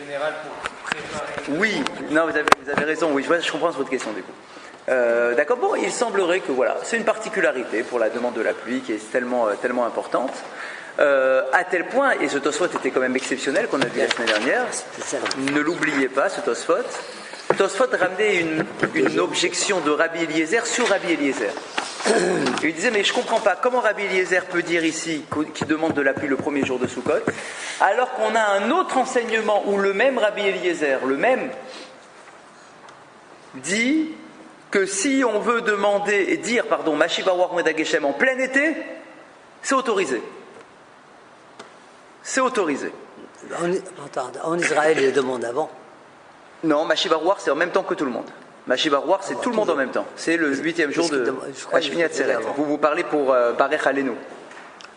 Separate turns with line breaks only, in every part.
général pour préparer.
Oui, non, vous avez raison, oui, je comprends votre question du coup. D'accord, bon, il semblerait que voilà, c'est une particularité pour la demande de la pluie qui est tellement importante, à tel point, et ce Tosfot était quand même exceptionnel qu'on a vu la semaine dernière, ne l'oubliez pas ce Tosfot. Tosfot ramenait une objection de Rabbi Eliezer sur Rabbi Eliezer. Il disait, mais je ne comprends pas, comment Rabbi Eliezer peut dire ici qu'il demande de la pluie le premier jour de Sukkot, alors qu'on a un autre enseignement où le même Rabbi Eliezer, dit que si on veut dire, Mashiv Arwach Moed Geshem en plein été, c'est autorisé. C'est autorisé.
En Israël, il demande avant.
Non, Mashiv Arwach, c'est en même temps que tout le monde. Mashiv Arwach, c'est tout le monde en même temps. C'est le 8e jour de Hashmini Atzeret. Vous parlez pour Barech Aleinu.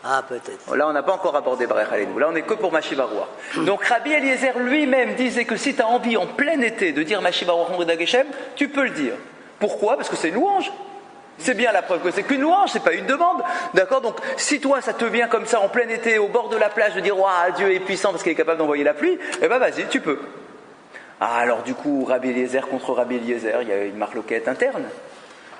Ah, peut-être.
Là, on n'a pas encore abordé Barech Aleinu. Là, on n'est que pour Mashiv Arwach. Donc, Rabbi Eliezer lui-même disait que si tu as envie en plein été de dire Mashiv Arwach Moed Geshem, tu peux le dire. Pourquoi ? Parce que c'est une louange. C'est bien la preuve que c'est qu'une louange, c'est pas une demande. D'accord ? Donc, si toi, ça te vient comme ça en plein été, au bord de la plage, de dire waouh, Dieu est puissant parce qu'il est capable d'envoyer la pluie, eh ben vas-y, tu peux. Ah, alors du coup, Rabbi Eliezer contre Rabbi Eliezer, il y a une marloquette interne.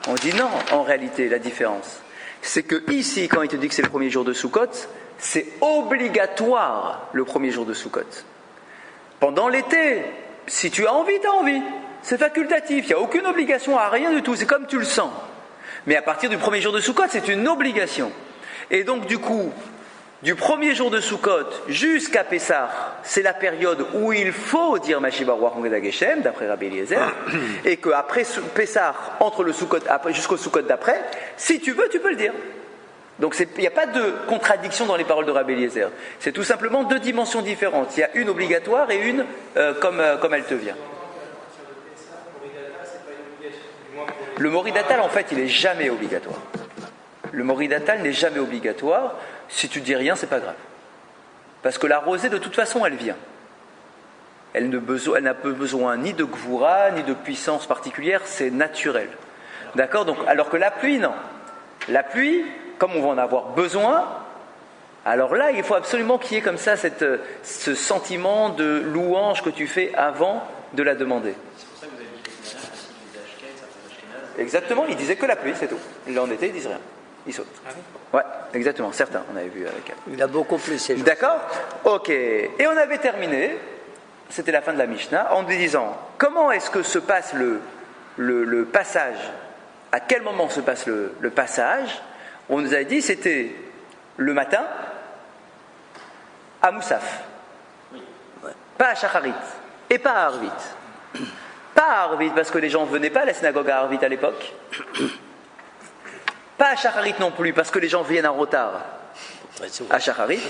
On dit non, en réalité, la différence, c'est que ici, quand il te dit que c'est le premier jour de Sukkot, c'est obligatoire le premier jour de Sukkot. Pendant l'été, si tu as envie, tu as envie. C'est facultatif, il n'y a aucune obligation à rien du tout, c'est comme tu le sens. Mais à partir du premier jour de Sukkot, c'est une obligation. Et donc du coup, du premier jour de Sukkot jusqu'à Pessah, c'est la période où il faut dire Mashiv Arwach Moed Geshem, d'après Rabbi Eliezer, et qu'après Pessah, entre le Sukkot, jusqu'au Sukkot d'après, si tu veux, tu peux le dire. Donc il n'y a pas de contradiction dans les paroles de Rabbi Eliezer. C'est tout simplement deux dimensions différentes. Il y a une obligatoire et une comme elle te vient. Le Moridatal, en fait, il n'est jamais obligatoire. Le Moridatal n'est jamais obligatoire. Si tu dis rien, c'est pas grave. Parce que la rosée, de toute façon, elle vient. Elle n'a besoin ni de gvoura, ni de puissance particulière, c'est naturel. D'accord ? Donc, alors que la pluie, non. La pluie, comme on va en avoir besoin, alors là, il faut absolument qu'il y ait comme ça ce sentiment de louange que tu fais avant de la demander. Exactement, il disait que la pluie, c'est tout. Là, en été, ils disent rien. Ils sautent. Ah oui. Ouais, exactement, certains, on avait vu avec elle.
Il a beaucoup plus.
D'accord ? Ok. Et on avait terminé, c'était la fin de la Mishnah, en disant comment est-ce que se passe le passage, à quel moment se passe le passage. On nous a dit c'était le matin à Moussaf. Oui. Ouais. Pas à Shacharit et pas à Arvit. Pas à Arvit parce que les gens ne venaient pas à la synagogue à Arvit à l'époque. Pas à Shacharit non plus parce que les gens viennent en retard à Shacharit.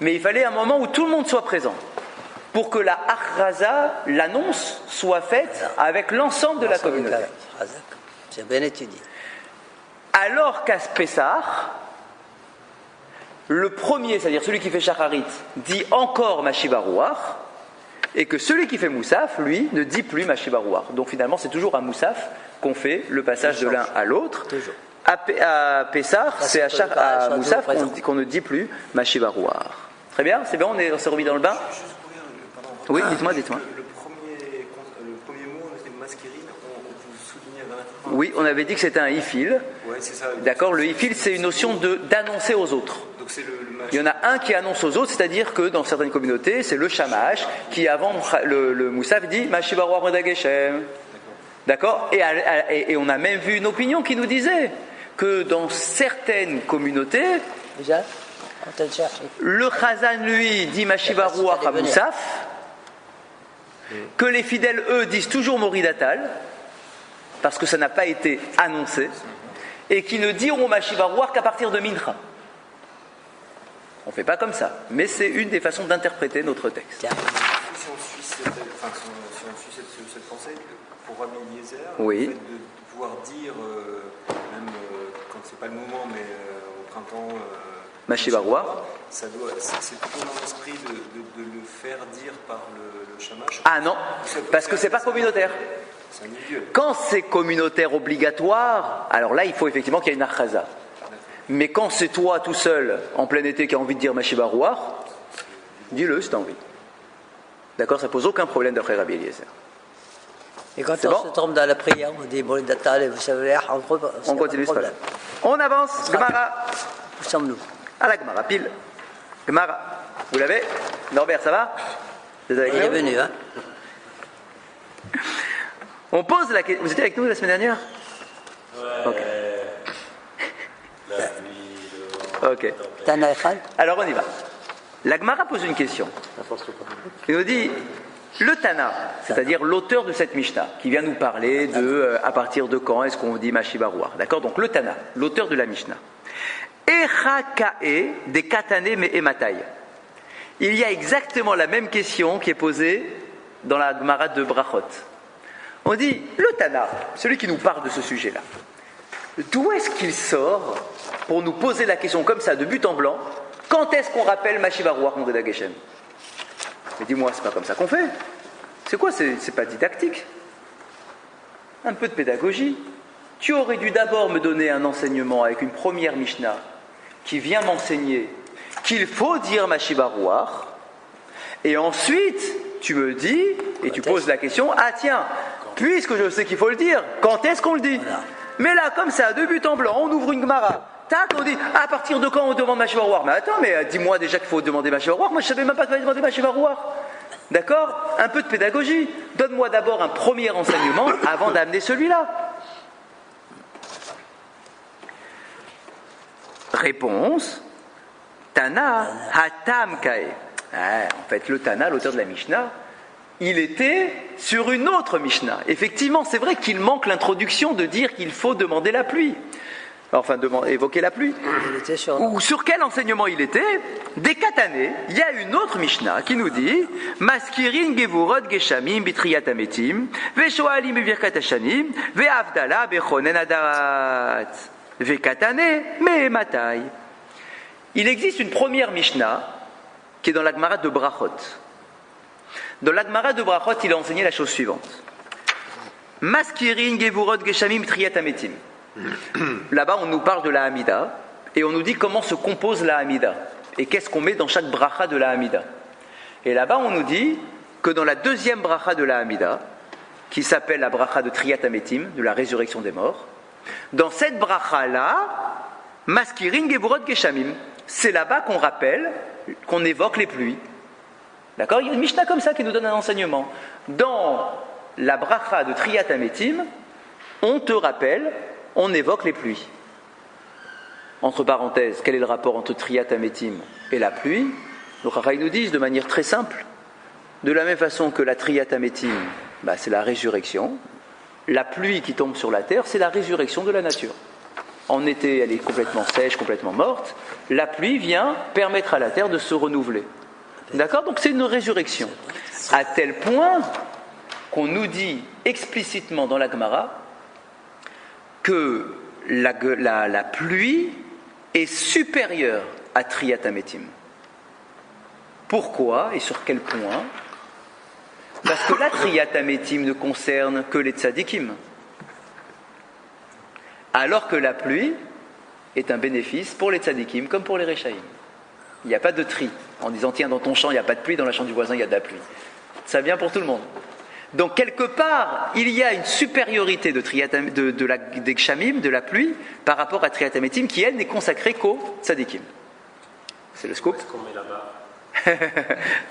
Mais il fallait un moment où tout le monde soit présent pour que la achraza, l'annonce, soit faite avec l'ensemble de la communauté.
C'est bien étudié.
Alors qu'à Pessah, le premier, c'est-à-dire celui qui fait Shacharit, dit encore Mashiv Arwach, et que celui qui fait Moussaf, lui, ne dit plus Mashiv Arwach. Donc finalement, c'est toujours à Moussaf qu'on fait le passage de l'un à l'autre.
Toujours.
À Pessah, c'est à Moussaf qu'on ne dit plus Mashiv Arwach. Très bien, c'est bon, on s'est remis dans le bain. Oui, dites-moi.
Le premier mot, on était masquerine, vous soulignez à 20.
Oui, on avait dit que c'était un ifil.
Ouais, c'est ça.
D'accord, le ifil, c'est une notion d'annoncer aux autres.
Donc c'est
il y en a un qui annonce aux autres, c'est-à-dire que dans certaines communautés, c'est le shamash qui, avant le moussaf, dit Mashiv Arwach Moed Geshem. D'accord, et on a même vu une opinion qui nous disait que dans certaines communautés,
déjà,
le Chazan, lui, dit Mashiv Arwach à Moussaf, que les fidèles, eux, disent toujours Moridatal, parce que ça n'a pas été annoncé, et qui ne diront Mashiv Arwach qu'à partir de Mincha. On ne fait pas comme ça, mais c'est une des façons d'interpréter notre texte.
Si on suit cette pensée, pour Rabbi Eliezer,
oui.
Le fait de pouvoir dire, même quand c'est pas le moment, mais au printemps,
Mashiv Arwach,
c'est plutôt dans l'esprit de le faire dire par le shamash.
Ah non, parce que c'est pas communautaire.
C'est un milieu.
Quand c'est communautaire obligatoire, alors là il faut effectivement qu'il y ait une achaza. Mais quand c'est toi tout seul, en plein été, qui a envie de dire Mashiv Arwach, dis-le si tu as envie. D'accord, ça pose aucun problème d'après Rabbi Eliezer.
Et quand
C'est
on
bon
se trompe dans la prière, on dit bon, d'attendre, vous savez,
On continue, c'est pas grave. On avance, Gemara.
Où sommes-nous?
À la Gemara, pile. Gemara, vous l'avez? Norbert, ça va? Vous êtes avec
Il est
nous
venu, hein?
On pose la question. Vous étiez avec nous la semaine dernière? Ok. Ok.
Tana Echad?
Alors on y va. La Gemara pose une question. Il nous dit, le Tana, c'est-à-dire l'auteur de cette Mishnah, qui vient nous parler de à partir de quand est-ce qu'on dit Mashibarouar. D'accord? Donc le Tana, l'auteur de la Mishnah. Echakae des katane me ematai. Il y a exactement la même question qui est posée dans la Gemara de Brachot. On dit, le Tana, celui qui nous parle de ce sujet-là, d'où est-ce qu'il sort pour nous poser la question comme ça, de but en blanc, quand est-ce qu'on rappelle Mashivarouach Moureda Geshem? Mais dis-moi, c'est pas comme ça qu'on fait. C'est quoi? C'est pas didactique. Un peu de pédagogie. Tu aurais dû d'abord me donner un enseignement avec une première Mishnah qui vient m'enseigner qu'il faut dire Mashivarouach, et ensuite tu me dis, et tu poses la question, ah tiens, puisque je sais qu'il faut le dire, quand est-ce qu'on le dit? Mais là, comme ça, de but en blanc, on ouvre une Gemara. Tac, on dit, à partir de quand on demande Mashivarouach? Mais attends, mais dis-moi déjà qu'il faut demander Mashivarouach. Moi, je savais même pas qu'il fallait demander Mashivarouach. D'accord? Un peu de pédagogie. Donne-moi d'abord un premier enseignement avant d'amener celui-là. Réponse. Tana Hatam Kae. En fait, le Tana, l'auteur de la Mishnah, il était sur une autre Mishnah. Effectivement, c'est vrai qu'il manque l'introduction de dire qu'il faut demander la pluie. Enfin, évoquer la pluie.
Il était sur...
Ou sur quel enseignement il était? Des Katané, il y a une autre Mishnah qui nous dit Maskirin gevurot geshamim bitriyat ametim, veshoalim bevirkat hashanim, ve'avdala bechonen adat, ve'katané me'ematai. Il existe une première Mishnah qui est dans la Gemara de Brachot. Dans la Gemara de Brachot, il a enseigné la chose suivante. Maskirin gevurot geshamim bitriyat ametim. Là-bas, on nous parle de la Hamida et on nous dit comment se compose la Hamida et qu'est-ce qu'on met dans chaque bracha de la Hamida. Et là-bas, on nous dit que dans la deuxième bracha de la Hamida, qui s'appelle la bracha de Triyat Ametim, de la résurrection des morts, dans cette bracha-là, Maskirin Gevurot Geshamim, c'est là-bas qu'on rappelle, qu'on évoque les pluies. D'accord? Il y a une Mishnah comme ça qui nous donne un enseignement. Dans la bracha de Triyat Ametim, on te rappelle, on évoque les pluies. Entre parenthèses, quel est le rapport entre Triyat Ametim et la pluie? Les Chachamim nous disent de manière très simple, de la même façon que la Triyat Ametim, c'est la résurrection, la pluie qui tombe sur la terre, c'est la résurrection de la nature. En été, elle est complètement sèche, complètement morte. La pluie vient permettre à la terre de se renouveler. D'accord? Donc c'est une résurrection. À tel point qu'on nous dit explicitement dans la Gemara que la pluie est supérieure à Triyat Ametim. Pourquoi et sur quel point? Parce que la Triyat Ametim ne concerne que les tzadikim. Alors que la pluie est un bénéfice pour les tzadikim comme pour les rechaïm. Il n'y a pas de tri en disant tiens, dans ton champ il n'y a pas de pluie, dans la champ du voisin il y a de la pluie. Ça vient pour tout le monde. Donc quelque part, il y a une supériorité des gshamim, de la pluie, par rapport à Triyat Ametim, qui elle n'est consacrée qu'aux tzadikim. C'est le scoop.
Qu'est-ce qu'on met là-bas?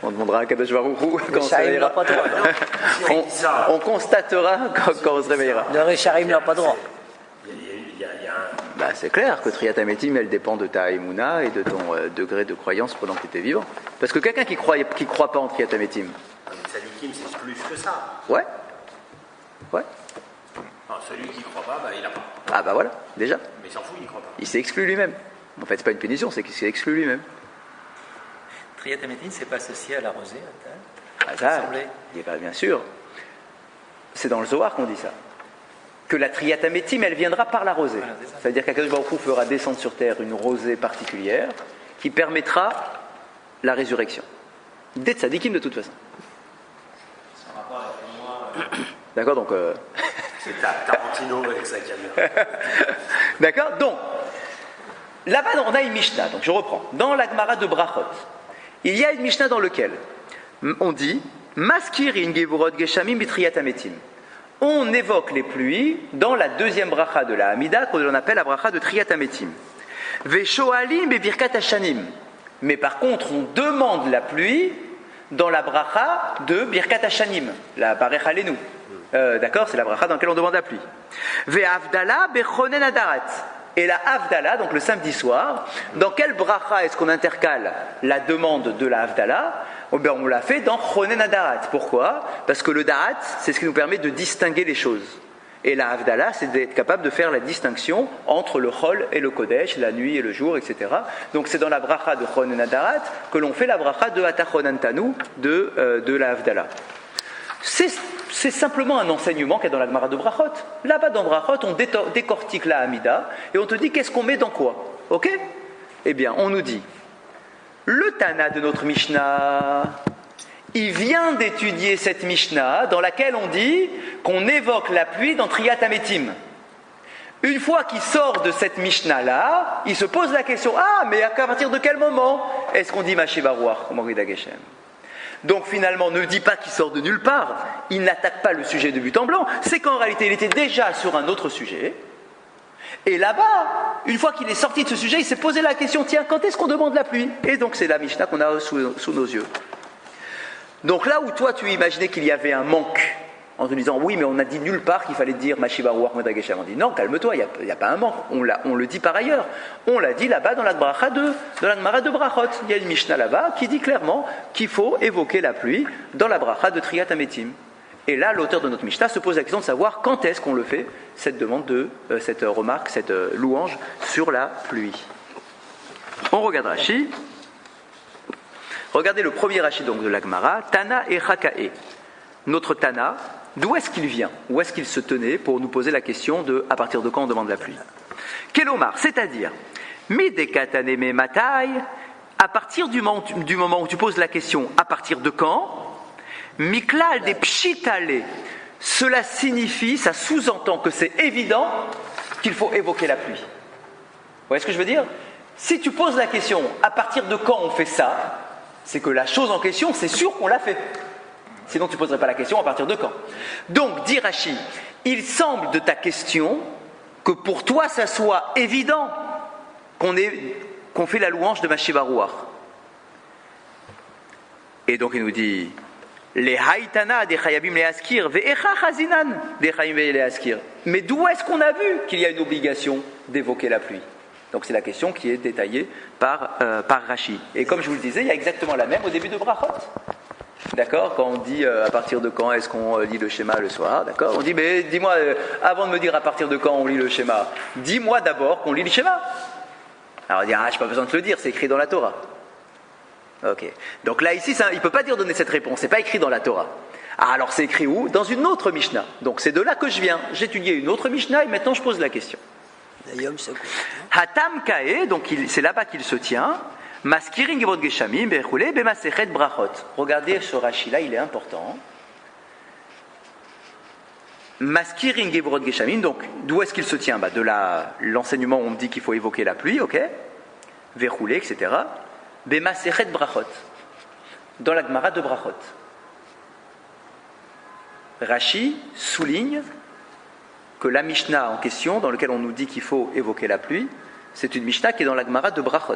On demandera à Kadosh Baruch Hu quand on se réveillera. On constatera quand on se réveillera.
Le Récharim n'a pas droit.
C'est clair que Triyat Ametim, elle dépend de ta émouna et de ton degré de croyance pendant que tu étais vivant. Parce que quelqu'un qui croit pas en Triyat Ametim,
Les tzadikim, c'est plus que ça.
ouais.
Non, celui qui ne croit pas, il n'a pas.
Ah voilà, déjà.
Mais il s'en fout, il ne croit pas.
Il s'est exclu lui-même. En fait, c'est pas une punition, c'est qu'il s'est exclu lui-même.
Triyat Ametim, c'est pas associé à la rosée,
Ah ça, bien sûr. C'est dans le Zohar qu'on dit ça. Que la Triyat Ametim, elle viendra par la rosée.
Voilà,
ça veut dire qu'Akadosh Baruch Hu fera descendre sur terre une rosée particulière qui permettra la résurrection. Des tzadikim de toute façon.
Son rapport avec moi,
D'accord, donc...
c'est Tarantino avec sa caméra.
D'accord, donc, là-bas on a une Mishnah, donc je reprends. Dans la Gemara de Brachot, il y a une Mishnah dans laquelle on dit Maskirin Gevurot Geshamim Bitriyat Ametim. On évoque les pluies dans la deuxième bracha de la Hamida, que l'on appelle la bracha de Triyat Ametim. Veshoalim Bebirkat Hashanim. Mais par contre, on demande la pluie dans la bracha de Birkat Hashanim, la Barech Alenu. D'accord, c'est la bracha dans laquelle on demande la pluie. Ve'avdala bechonen adarat. Et la Havdalah, donc le samedi soir, dans quelle bracha est-ce qu'on intercale la demande de la Havdalah? On l'a fait dans chonen adarat. Pourquoi? Parce que le darat, c'est ce qui nous permet de distinguer les choses. Et la Havdalah, c'est d'être capable de faire la distinction entre le Chol et le Kodesh, la nuit et le jour, etc. Donc c'est dans la bracha de chonen adarat que l'on fait la bracha de Atachonantanu de la Havdalah. C'est simplement un enseignement qu'il y a dans la Gemara de Brachot. Là-bas dans Brachot, on décortique la Hamida et on te dit qu'est-ce qu'on met dans quoi. Ok? Eh bien, on nous dit, le Tana de notre Mishnah, il vient d'étudier cette Mishnah dans laquelle on dit qu'on évoque la pluie dans Triyat Ametim. Une fois qu'il sort de cette Mishnah-là, il se pose la question, mais à partir de quel moment est-ce qu'on dit Mashiva Ruach, comme Morida Geshem? Donc finalement, ne dit pas qu'il sort de nulle part, il n'attaque pas le sujet de but en blanc, c'est qu'en réalité il était déjà sur un autre sujet, et là-bas, une fois qu'il est sorti de ce sujet, il s'est posé la question, tiens, quand est-ce qu'on demande la pluie? Et donc c'est la Mishnah qu'on a sous nos yeux. Donc là où toi tu imaginais qu'il y avait un manque, en te disant, oui mais on a dit nulle part qu'il fallait dire Mashiva Ruach Morida Geshem, on dit non, calme-toi, il n'y a pas un manque, on le dit par ailleurs, on l'a dit là-bas dans la bracha de la Gemara de Brachot, il y a une Mishnah là-bas qui dit clairement qu'il faut évoquer la pluie dans la bracha de Triyat Ametim. Et là l'auteur de notre Mishnah se pose la question de savoir quand est-ce qu'on le fait, cette demande cette remarque, cette louange sur la pluie. On regarde Rashi. Regardez le premier Rashi donc de la Gemara, Tana et Chakae. Notre Tana, d'où est-ce qu'il vient? Où est-ce qu'il se tenait pour nous poser la question de à partir de quand on demande la pluie? Kelomar, c'est-à-dire, Midekataneme Matai, à partir du moment où tu poses la question à partir de quand, Miklal de Pshitale, cela signifie, ça sous-entend que c'est évident qu'il faut évoquer la pluie. Vous voyez ce que je veux dire? Si tu poses la question à partir de quand on fait ça, c'est que la chose en question, c'est sûr qu'on l'a fait. Sinon, tu ne poserais pas la question à partir de quand. Donc, dit Rashi, il semble de ta question que pour toi, ça soit évident qu'on fait la louange de Mashiva Ruach. Et donc, il nous dit, les haïtana des chayabim les askir, ve'echa chazinan des chayim les askir. Mais d'où est-ce qu'on a vu qu'il y a une obligation d'évoquer la pluie? Donc, c'est la question qui est détaillée par Rashi. Et comme je vous le disais, il y a exactement la même au début de Brachot. D'accord? Quand on dit à partir de quand est-ce qu'on lit le schéma le soir, d'accord? On dit, mais dis-moi, avant de me dire à partir de quand on lit le schéma, dis-moi d'abord qu'on lit le schéma. Alors on dit, je n'ai pas besoin de te le dire, c'est écrit dans la Torah. Ok. Donc là, ici, il ne peut pas dire donner cette réponse, c'est pas écrit dans la Torah. Alors c'est écrit où? Dans une autre Mishnah. Donc c'est de là que je viens. J'ai étudié une autre Mishnah et maintenant je pose la question. Hatam Kae, donc c'est là-bas qu'il se tient. Maskirin Gevurot Geshamim Bechule Bemasechet Brachot. Regardez ce Rashi là, il est important. Maskirin Gevurot Geshamim, donc d'où est-ce qu'il se tient? De l'enseignement où on me dit qu'il faut évoquer la pluie, ok? Bechule, etc. Bemasechet Brachot. Dans la Gemara de Brachot. Rashi souligne que la Mishnah en question, dans laquelle on nous dit qu'il faut évoquer la pluie, c'est une Mishnah qui est dans la Gemara de Brachot.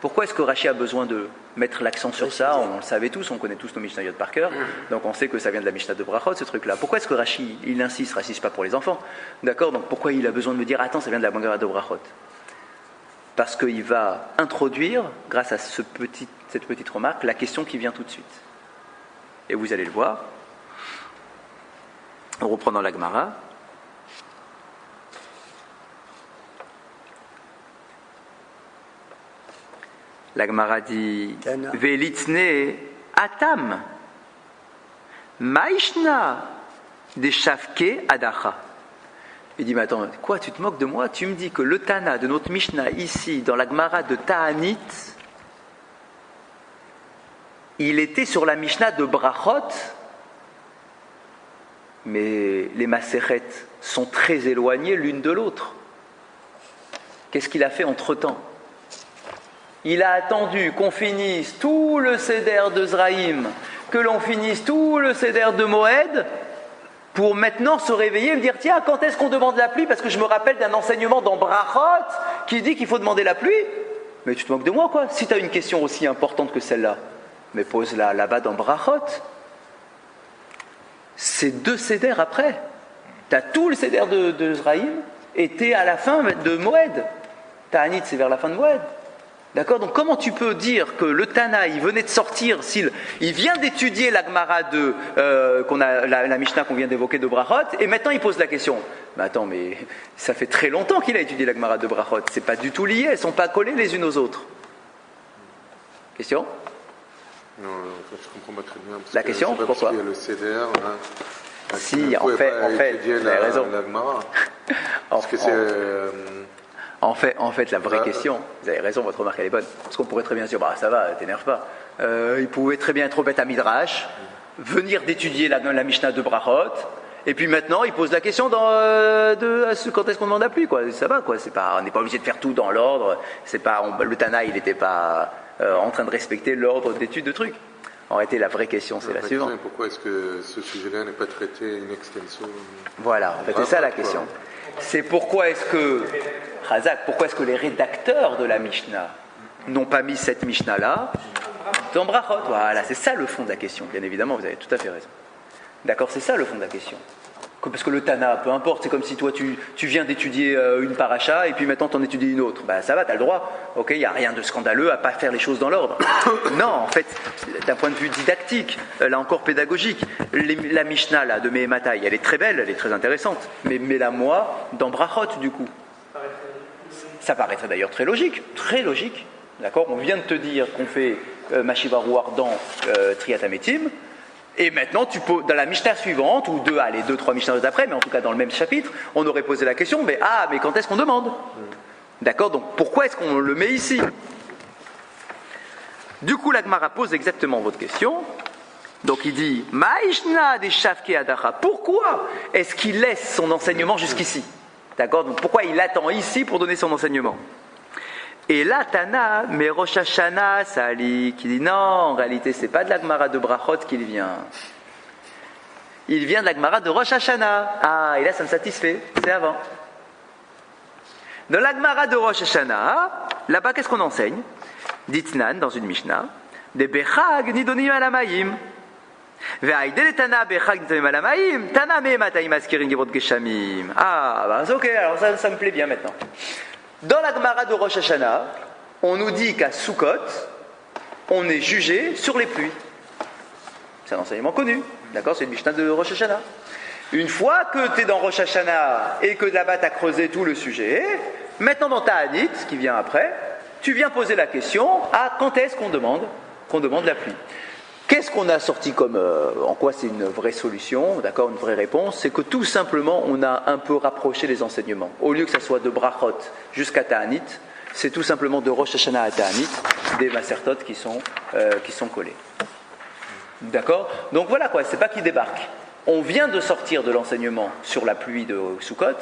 Pourquoi est-ce que Rashi a besoin de mettre l'accent sur ça? On le savait tous, on connaît tous nos Mishnayot par cœur, donc on sait que ça vient de la Mishnah de Brachot, ce truc-là. Pourquoi est-ce que Rashi, il insiste pas pour les enfants? D'accord? Donc pourquoi il a besoin de me dire, attends, ça vient de la Gemara de Brachot? Parce qu'il va introduire, grâce à cette petite remarque, la question qui vient tout de suite. Et vous allez le voir. On reprend dans la Gemara. La Gemara dit Velitne Atam Maishna de Shavke Adacha. Il dit, mais attends, quoi, tu te moques de moi? Tu me dis que le Tana de notre Mishnah ici, dans la Gemara de Ta'anit, il était sur la Mishnah de Brachot, mais les Masechet sont très éloignées l'une de l'autre. Qu'est-ce qu'il a fait entre-temps? il a attendu qu'on finisse tout le Seder de Zraïm, que l'on finisse tout le Seder de Moed, pour maintenant se réveiller et me dire, tiens, quand est-ce qu'on demande la pluie? Parce que je me rappelle d'un enseignement dans Brachot qui dit qu'il faut demander la pluie. Mais tu te moques de moi, quoi. Si tu as une question aussi importante que celle-là, mais pose-la là-bas dans Brachot. C'est 2 Seder après. Tu as tout le Seder de Zraïm et tu es à la fin de Moed. Ta'anit, c'est vers la fin de Moed. D'accord? Donc comment tu peux dire que le Tana, il venait de sortir, il vient d'étudier la Gemara la Mishnah qu'on vient d'évoquer de Brachot, et maintenant il pose la question. Mais attends, mais ça fait très longtemps qu'il a étudié la Gemara de Brachot. C'est pas du tout lié, elles sont pas collées les unes aux autres. Question?
Non, je comprends pas très bien.
La question, pourquoi?
Il y a le CDR.
Si, en fait, vous avez raison.
La Gemara. Parce que c'est.
En fait, la vraie question, vous avez raison, votre remarque elle est bonne, parce qu'on pourrait très bien dire, bah ça va, t'énerve pas. Il pouvait très bien être au Beth Midrash, venir d'étudier la Mishnah de Brachot, et puis maintenant il pose la question quand est-ce qu'on demande la pluie, quoi. Ça va, quoi. On n'est pas obligé de faire tout dans l'ordre. Le Tana, il n'était pas en train de respecter l'ordre d'étude de trucs. En réalité, la vraie question, c'est la suivante.
Pourquoi est-ce que ce sujet-là n'est pas traité in extenso?
Voilà, en fait, c'est ça la question. C'est pourquoi est-ce que les rédacteurs de la Mishnah n'ont pas mis cette Mishnah-là dans Brachot? Voilà, c'est ça le fond de la question. Bien évidemment, vous avez tout à fait raison. D'accord, c'est ça le fond de la question. Parce que le Tana, peu importe, c'est comme si toi tu viens d'étudier une paracha et puis maintenant tu en étudies une autre. Ça va, tu as le droit. Ok, il n'y a rien de scandaleux à pas faire les choses dans l'ordre. Non, en fait, d'un point de vue didactique, là encore pédagogique, la Mishnah là, de Mehematai, elle est très belle, elle est très intéressante. Mais mets-la moi dans Brachot du coup. Ça paraîtrait d'ailleurs très logique. Très logique. D'accord? On vient de te dire qu'on fait Mashiva Ruach dans Triat Hametim. Et maintenant, dans la Mishnah suivante, ou 2-3 Mishnahs d'après, mais en tout cas dans le même chapitre, on aurait posé la question, mais quand est-ce qu'on demande? D'accord? Donc pourquoi est-ce qu'on le met ici? Du coup, la Gemara pose exactement votre question. Donc il dit, Ma'ishna de Shavke Adacha. Pourquoi est-ce qu'il laisse son enseignement jusqu'ici? D'accord? Donc pourquoi il attend ici pour donner son enseignement? Et là, Tana, mais Rosh Hashanah, Sali, qui dit non, en réalité, c'est pas de la Gemara de Brachot qu'il vient. Il vient de la Gemara de Rosh Hashanah. Et là, ça me satisfait, c'est avant. Dans la Gemara de Rosh Hashanah, là-bas, qu'est-ce qu'on enseigne? Ditnan, dans une Mishnah, des Bechag nidonim alamayim. Ve'aïdel Tana Bechag nidonim alamayim. Tana me'matayim askirin gebrot geshamim. Ok, alors ça me plaît bien maintenant. Dans la Gemara de Rosh Hashanah, on nous dit qu'à Sukkot, on est jugé sur les pluies. C'est un enseignement connu, d'accord? C'est une Mishnah de Rosh Hashanah. Une fois que tu es dans Rosh Hashanah et que là-bas tu as creusé tout le sujet, maintenant dans Ta'anit, qui vient après, tu viens poser la question quand est-ce qu'on demande la pluie? Qu'est-ce qu'on a sorti en quoi c'est une vraie solution, d'accord, une vraie réponse? C'est que tout simplement, on a un peu rapproché les enseignements. Au lieu que ça soit de Brachot jusqu'à Ta'anit, c'est tout simplement de Rosh Hashanah à Ta'anit, des Masertot qui sont collés. D'accord? Donc voilà quoi, c'est pas qu'ils débarquent. On vient de sortir de l'enseignement sur la pluie de Sukkot,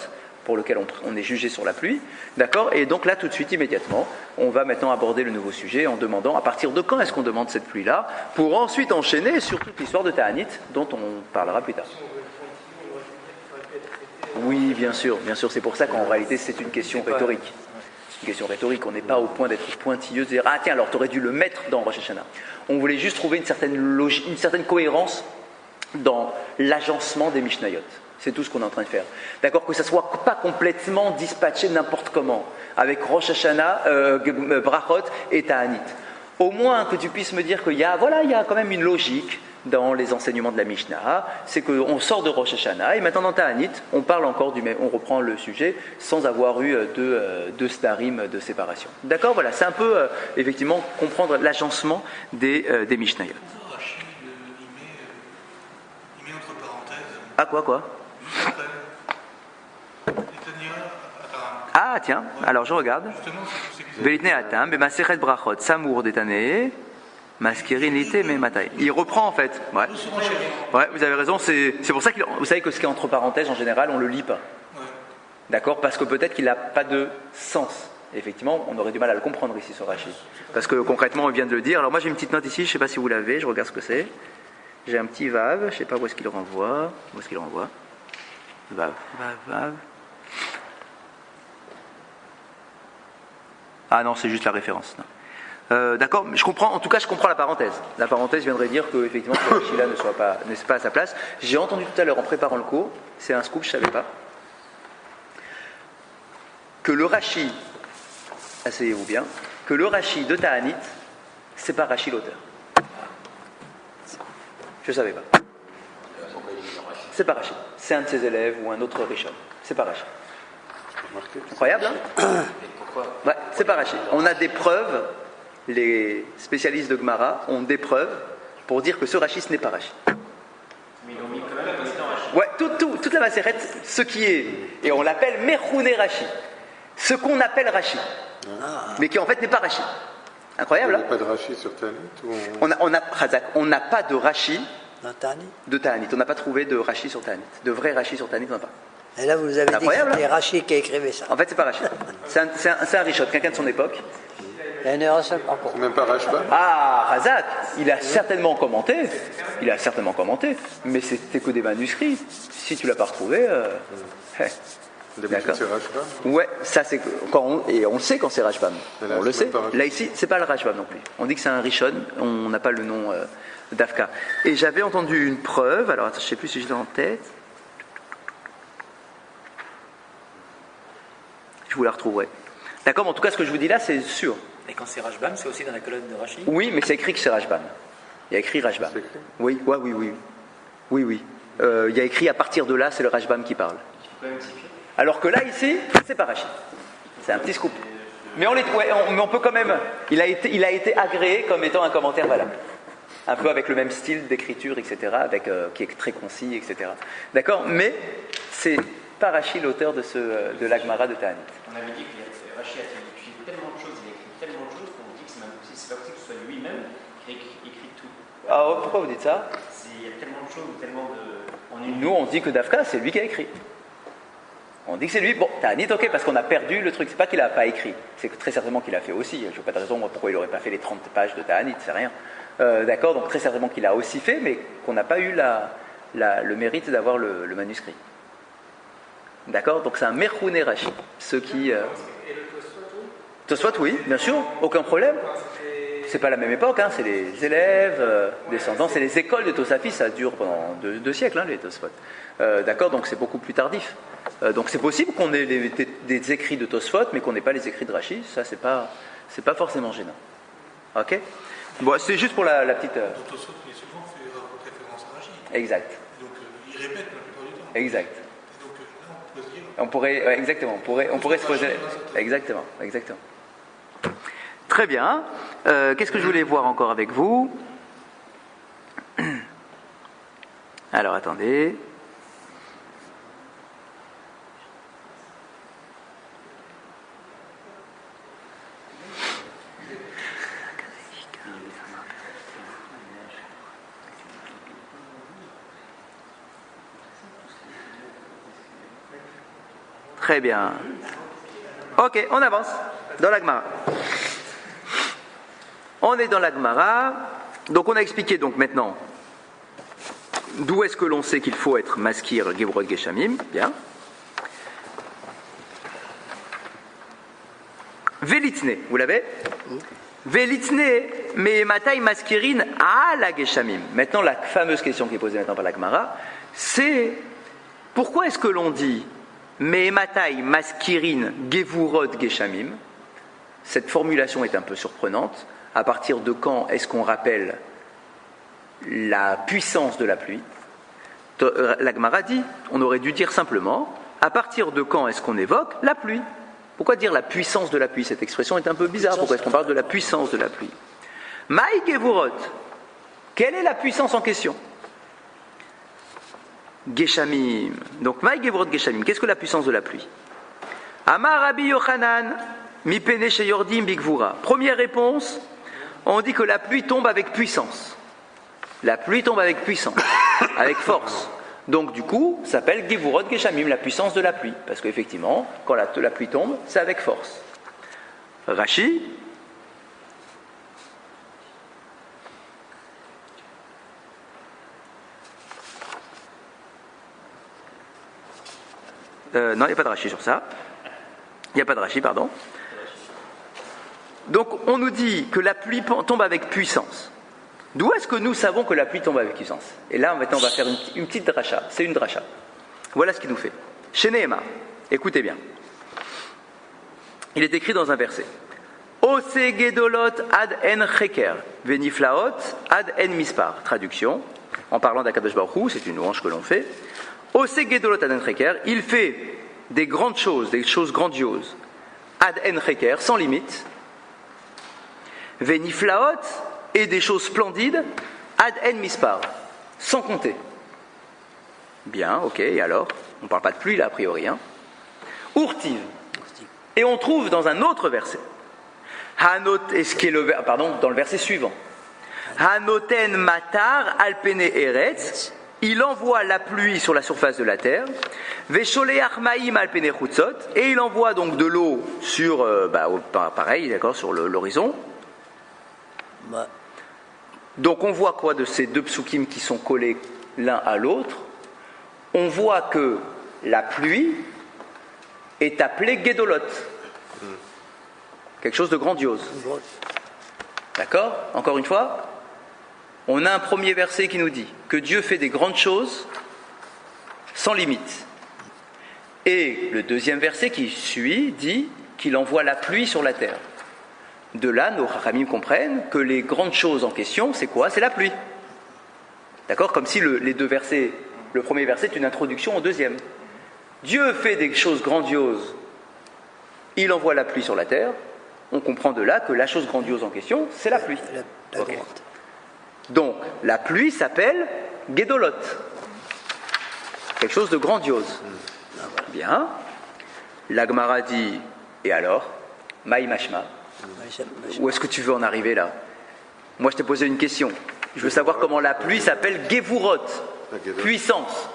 pour lequel on est jugé sur la pluie, d'accord? Et donc là, tout de suite, immédiatement, on va maintenant aborder le nouveau sujet en demandant à partir de quand est-ce qu'on demande cette pluie-là, pour ensuite enchaîner sur toute l'histoire de Ta'anit, dont on parlera plus tard. Oui, bien sûr, c'est pour ça qu'en réalité, c'est une question rhétorique. C'est une question rhétorique, on n'est pas au point d'être pointilleux, de dire « Ah tiens, alors tu aurais dû le mettre dans Rosh Hashanah ». On voulait juste trouver une certaine logique, une certaine cohérence dans l'agencement des Mishnayot. C'est tout ce qu'on est en train de faire. D'accord? Que ça ne soit pas complètement dispatché n'importe comment, avec Rosh Hashanah, Brachot et Ta'anit. Au moins que tu puisses me dire qu'il y a quand même une logique dans les enseignements de la Mishnah. C'est qu'on sort de Rosh Hashanah et maintenant dans Ta'anit, on parle encore on reprend le sujet sans avoir eu deux starim de séparation. D'accord? Voilà, c'est un peu, effectivement, comprendre l'agencement des Mishnayot.
Il met entre parenthèses.
Ah quoi? Ah tiens, alors je regarde. Belitne atam, bemasechet brachot, samour detane, maskirin lite mematai. Il reprend en fait. Ouais, vous avez raison. C'est pour ça que vous savez que ce qui est entre parenthèses en général, on le lit pas. D'accord? Parce que peut-être qu'il n'a pas de sens effectivement, on aurait du mal à le comprendre ici, ce Rashi. Parce que concrètement, on vient de le dire. Alors moi, j'ai une petite note ici, je ne sais pas si vous l'avez, je regarde ce que c'est. J'ai un petit vav, je ne sais pas où est-ce qu'il renvoie. Où est-ce qu'il renvoie? Vav, vav, vav. Ah non, c'est juste la référence. D'accord, mais je comprends, en tout cas, je comprends la parenthèse. La parenthèse viendrait dire que, effectivement, ce Rashi-là n'est pas à sa place. J'ai entendu tout à l'heure, en préparant le cours, c'est un scoop, je ne savais pas, que le Rashi, asseyez-vous bien, que le Rashi de Ta'anit, c'est pas Rashi l'auteur. Je ne savais pas. C'est pas Rashi. C'est un de ses élèves ou un autre Rishon. C'est pas Rashi. Incroyable, hein? Ouais, c'est pas Rashi. On a des preuves, les spécialistes de Gemara ont des preuves pour dire que ce Rashi, ce n'est pas Rashi.
Mais ils l'ont mis quand même comme étant Rashi.
Ouais, toute la Maseret, ce qui est, et on l'appelle Mechouné Rashi, ce qu'on appelle Rashi, mais qui en fait n'est pas Rashi. Incroyable,
Il n'y
hein?
a pas de Rashi sur Tanit ou
On n'a pas de Rashi
Natani.
de Ta'anit. On n'a pas trouvé de Rashi sur Ta'anit. De vrai Rashi sur Ta'anit, on n'a pas.
Et là, vous nous avez dit que
Incroyable,
c'était Rachid qui a écrivé ça.
En fait, c'est pas Rashi. C'est un Rishon, quelqu'un de son époque.
Il y a une erreur seule encore.
C'est même pas Rashba?
Ah, Razak, il a certainement commenté. Mais c'était que des manuscrits. Si tu l'as pas retrouvé,
D'habitude,
D'accord.
c'est Rashba.
ouais, ça c'est et on le sait quand c'est Rashbam.
Et là,
On le
c'est
sait.
même pas Rashbam.
Là ici, c'est pas le Rashbam non plus. On dit que c'est un Rishon, on n'a pas le nom d'Afka. Et j'avais entendu une preuve. Alors, attends, je sais plus si je l'ai en tête. Je vous la retrouverai. D'accord, mais en tout cas, ce que je vous dis là, c'est sûr.
Et quand c'est Rashbam, c'est aussi dans la colonne de Rashi.
Oui, mais c'est écrit que c'est Rashbam. Il y a écrit Rashbam.
C'est écrit
Oui, ouais, oui. Il y a écrit à partir de là, c'est le Rashbam qui parle. Alors que là, ici, c'est pas Rashi. C'est un petit scoop. Mais on peut quand même. Il a été agréé comme étant un commentaire valable. Un peu avec le même style d'écriture, etc., qui est très concis, etc. D'accord? Mais c'est pas Rashi l'auteur de l'Agmara de Ta'anit.
On avait dit que Rashi a écrit tellement de choses, il a écrit tellement de choses qu'on dit que c'est même possible, c'est pas possible que ce soit lui-même qui a écrit tout.
Ah, pourquoi vous dites ça?
Il y a tellement de choses, tellement de.
Nous, on dit que Dafka, c'est lui qui a écrit. On dit que c'est lui. Bon, Ta'anit, ok, parce qu'on a perdu le truc. C'est pas qu'il n'a pas écrit. C'est que très certainement qu'il a fait aussi. Je vois pas de raison pourquoi il n'aurait pas fait les 30 pages de Ta'anit, c'est rien. D'accord, donc très certainement qu'il a aussi fait, mais qu'on n'a pas eu le mérite d'avoir le manuscrit. D'accord, donc c'est un Merchouné Rashi. Ceux qui. Et le Tosfot, oui, bien sûr, aucun problème. C'est pas la même époque, hein, c'est les élèves, descendants, c'est les écoles de Tosafis, ça dure pendant deux siècles, hein, les Tosfot. D'accord, donc c'est beaucoup plus tardif. Donc c'est possible qu'on ait des écrits de Tosfot, mais qu'on n'ait pas les écrits de Rashi, ça c'est pas forcément gênant. Ok. Bon, c'est juste pour la petite.
Tosfot, il est souvent fait référence à Rashi.
Exact.
Donc il répète la plupart du temps.
Exact.
Et donc là, on peut se dire.
On pourrait, ouais, exactement. On pourrait se poser. Exactement. Très bien. Qu'est-ce que je voulais voir encore avec vous? Alors, attendez. Très bien. Ok, on avance dans la Gemara. On est dans la Gemara. Donc on a expliqué donc maintenant d'où est-ce que l'on sait qu'il faut être maskir Gevrot Geshamim. Bien. Velitne, vous l'avez? Velitne, mais matai maskirin à la Geshamim. Maintenant la fameuse question qui est posée maintenant par la Gemara, c'est pourquoi est-ce que l'on dit mais matai maskirin gevurot geshamim? Cette formulation est un peu surprenante. À partir de quand est-ce qu'on rappelle la puissance de la pluie? La Gemara dit, on aurait dû dire simplement, à partir de quand est-ce qu'on évoque la pluie? Pourquoi dire la puissance de la pluie? Cette expression est un peu bizarre. Pourquoi est-ce qu'on parle de la puissance de la pluie? Maï gevurot, quelle est la puissance en question? Geshamim. Donc, Maï Gevrot Geshamim. Qu'est-ce que la puissance de la pluie? Amar Rabbi Yochanan, mi pene sheyordim bigvura. Première réponse, on dit que la pluie tombe avec puissance. La pluie tombe avec puissance, avec force. Donc, du coup, ça s'appelle Gevurot Geshamim, la puissance de la pluie. Parce qu'effectivement, quand la pluie tombe, c'est avec force. Rashi. Non, il n'y a pas de Rashi sur ça. Il n'y a pas de Rashi, pardon. Donc, on nous dit que la pluie tombe avec puissance. D'où est-ce que nous savons que la pluie tombe avec puissance? Et là, maintenant, on va faire une petite dracha. C'est une dracha. Voilà ce qu'il nous fait. Chez Nehema, écoutez bien. Il est écrit dans un verset. Ose gedolot ad en cheker, veniflaot ad en mispar. Traduction, en parlant d'Akadosh Baruch Hu, c'est une louange que l'on fait. Ose gedolot ad en cheker, il fait des grandes choses, des choses grandioses. Ad en cheker, sans limite. Veniflaot, et des choses splendides. Ad en mispar, sans compter. Bien, ok, et alors? On ne parle pas de pluie là, a priori. Hein. Urtiv. Et on trouve dans un autre verset. Dans le verset suivant. Hanoten matar alpene eretz, il envoie la pluie sur la surface de la terre. Vesholeach maim alpene chutzot, et il envoie donc de l'eau sur, pareil, d'accord, sur l'horizon. Donc on voit quoi de ces deux psukim qui sont collés l'un à l'autre? On voit que la pluie est appelée Gedolot. Quelque chose de grandiose. D'accord? Encore une fois, on a un premier verset qui nous dit que Dieu fait des grandes choses sans limite. Et le deuxième verset qui suit dit qu'il envoie la pluie sur la terre. De là, nos Chachamim comprennent que les grandes choses en question, c'est quoi? C'est la pluie. D'accord? Comme si les deux versets, le premier verset est une introduction au deuxième. Dieu fait des choses grandioses, il envoie la pluie sur la terre. On comprend de là que la chose grandiose en question, c'est la pluie. Okay. Donc, la pluie s'appelle Gedolot. Quelque chose de grandiose. Bien. La Gemara dit, et alors? Maï mashma. Où est-ce que tu veux en arriver là? Moi, je t'ai posé une question. Je veux savoir comment la pluie s'appelle Gevurot. Puissance.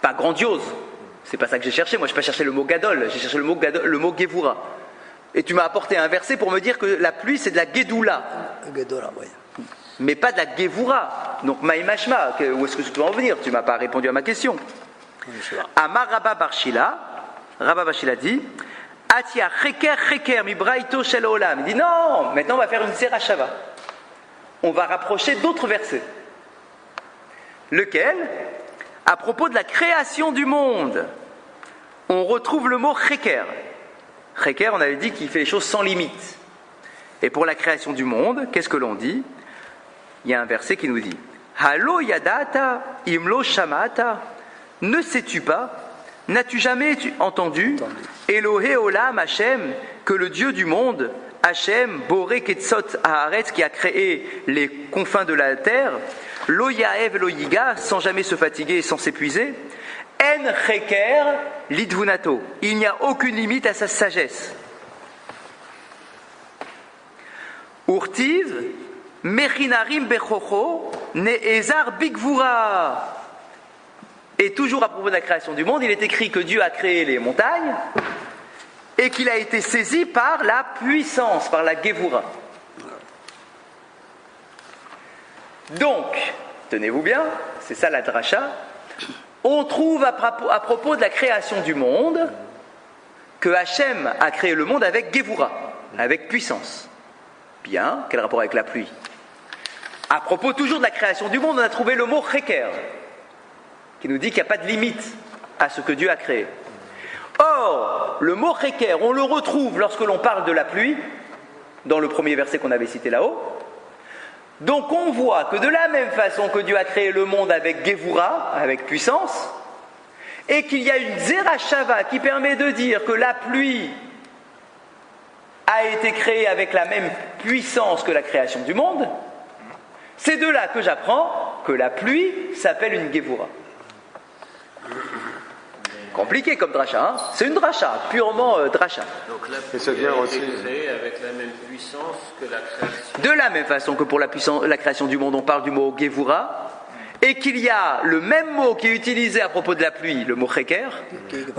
Pas grandiose. C'est pas ça que j'ai cherché. Moi, je n'ai pas cherché le mot Gadol. J'ai cherché le mot Gevura. Et tu m'as apporté un verset pour me dire que la pluie, c'est de la Gedoula.
Oui.
Mais pas de la Gevura. Donc, Maï Mashma, où est-ce que tu veux en venir? Tu ne m'as pas répondu à ma question. Amar Rabba Barshila dit Atia Cheker mi braito shel olam. Il dit non, maintenant on va faire une Serachava. On va rapprocher d'autres versets. Lequel? À propos de la création du monde, on retrouve le mot Cheker. Cheker, on avait dit qu'il fait les choses sans limite. Et pour la création du monde, qu'est-ce que l'on dit? Il y a un verset qui nous dit Halo yadata imlo shamata. Ne sais-tu pas, n'as-tu jamais entendu Elohe olam Hashem, que le Dieu du monde, Hashem, Boré Ketzot Haaretz, qui a créé les confins de la terre, Lo Yaev Lo Yiga, sans jamais se fatiguer et sans s'épuiser, En Cheker Lidvunato, il n'y a aucune limite à sa sagesse. Urtiv, Mechinarim Bechocho, Neezar Bigvura. Et toujours à propos de la création du monde, il est écrit que Dieu a créé les montagnes et qu'il a été saisi par la puissance, par la Gevura. Donc, tenez-vous bien, c'est ça la dracha, on trouve à propos de la création du monde que Hachem a créé le monde avec Gevura, avec puissance. Bien, quel rapport avec la pluie? À propos toujours de la création du monde, on a trouvé le mot Cheker, qui nous dit qu'il n'y a pas de limite à ce que Dieu a créé. Or, le mot Cheker, on le retrouve lorsque l'on parle de la pluie, dans le premier verset qu'on avait cité là-haut. Donc on voit que de la même façon que Dieu a créé le monde avec Gevura, avec puissance, et qu'il y a une Zerachava qui permet de dire que la pluie a été créée avec la même puissance que la création du monde, c'est de là que j'apprends que la pluie s'appelle une Gevura. Compliqué comme dracha, hein? C'est une dracha, purement dracha.
Donc la
Et ça
pluie
vient
a
aussi-
été créée avec la même puissance que la création.
De la même façon que pour la création du monde, on parle du mot Gevura, et et qu'il y a le même mot qui est utilisé à propos de la pluie, le mot Cheker,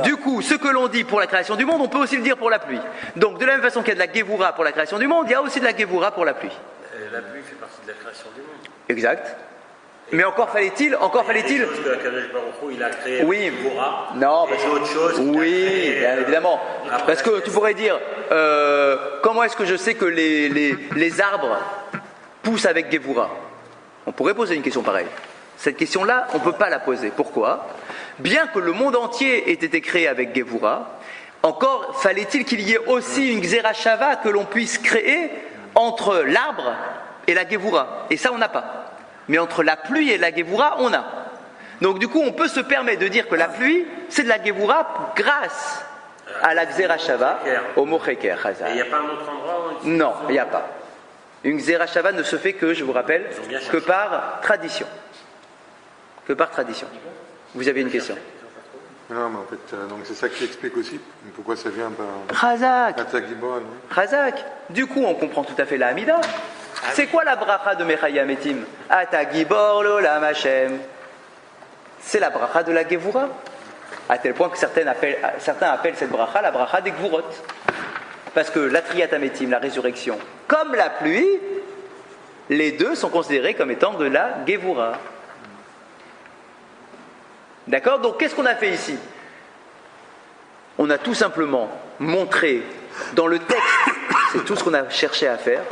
du coup, ce que l'on dit pour la création du monde, on peut aussi le dire pour la pluie. Donc, de la même façon qu'il y a de la Gevura pour la création du monde, il y a aussi de la Gevura pour la pluie.
La pluie fait partie de la création du monde.
Exact. Mais encore fallait-il...
Des choses que la Kadosh Baruch Hu, il a créé
Oui.
Gevura,
Non,
et
parce que...
d'autres choses qu'il a
Oui,
créées,
bien évidemment.
après
Parce
la
que tu
création.
pourrais dire, comment est-ce que je sais que les arbres poussent avec Gevura? On pourrait poser une question pareille. Cette question-là, on ne peut pas la poser. Pourquoi? Bien que le monde entier ait été créé avec Gevura, encore fallait-il qu'il y ait aussi une Xerashava que l'on puisse créer entre l'arbre et la Gevura. Et ça, on n'a pas. Mais entre la pluie et la Gevura, on a. Donc du coup, on peut se permettre de dire que la pluie, c'est de la Gevura grâce à la Xerashava, au mot Cheker.
Et il n'y a pas un autre endroit où on dit
Non, il n'y a pas. Une Xerashava ne se fait que, je vous rappelle, que par tradition. Que par tradition. Vous avez une question?
Non, mais en fait, donc c'est ça qui explique aussi pourquoi ça vient par
Chazak.
Atagibol.
Chazak. Du coup, on comprend tout à fait la Hamida. C'est quoi la bracha de Mechayam Etim? Atagibor l'olam Hashem. C'est la bracha de la Gevura. À tel point que certains appellent cette bracha la bracha des Gvurot. Parce que la Triyat Ametim, la résurrection, comme la pluie, les deux sont considérés comme étant de la Gevura. D'accord? Donc qu'est-ce qu'on a fait ici? On a tout simplement montré dans le texte, c'est tout ce qu'on a cherché à faire,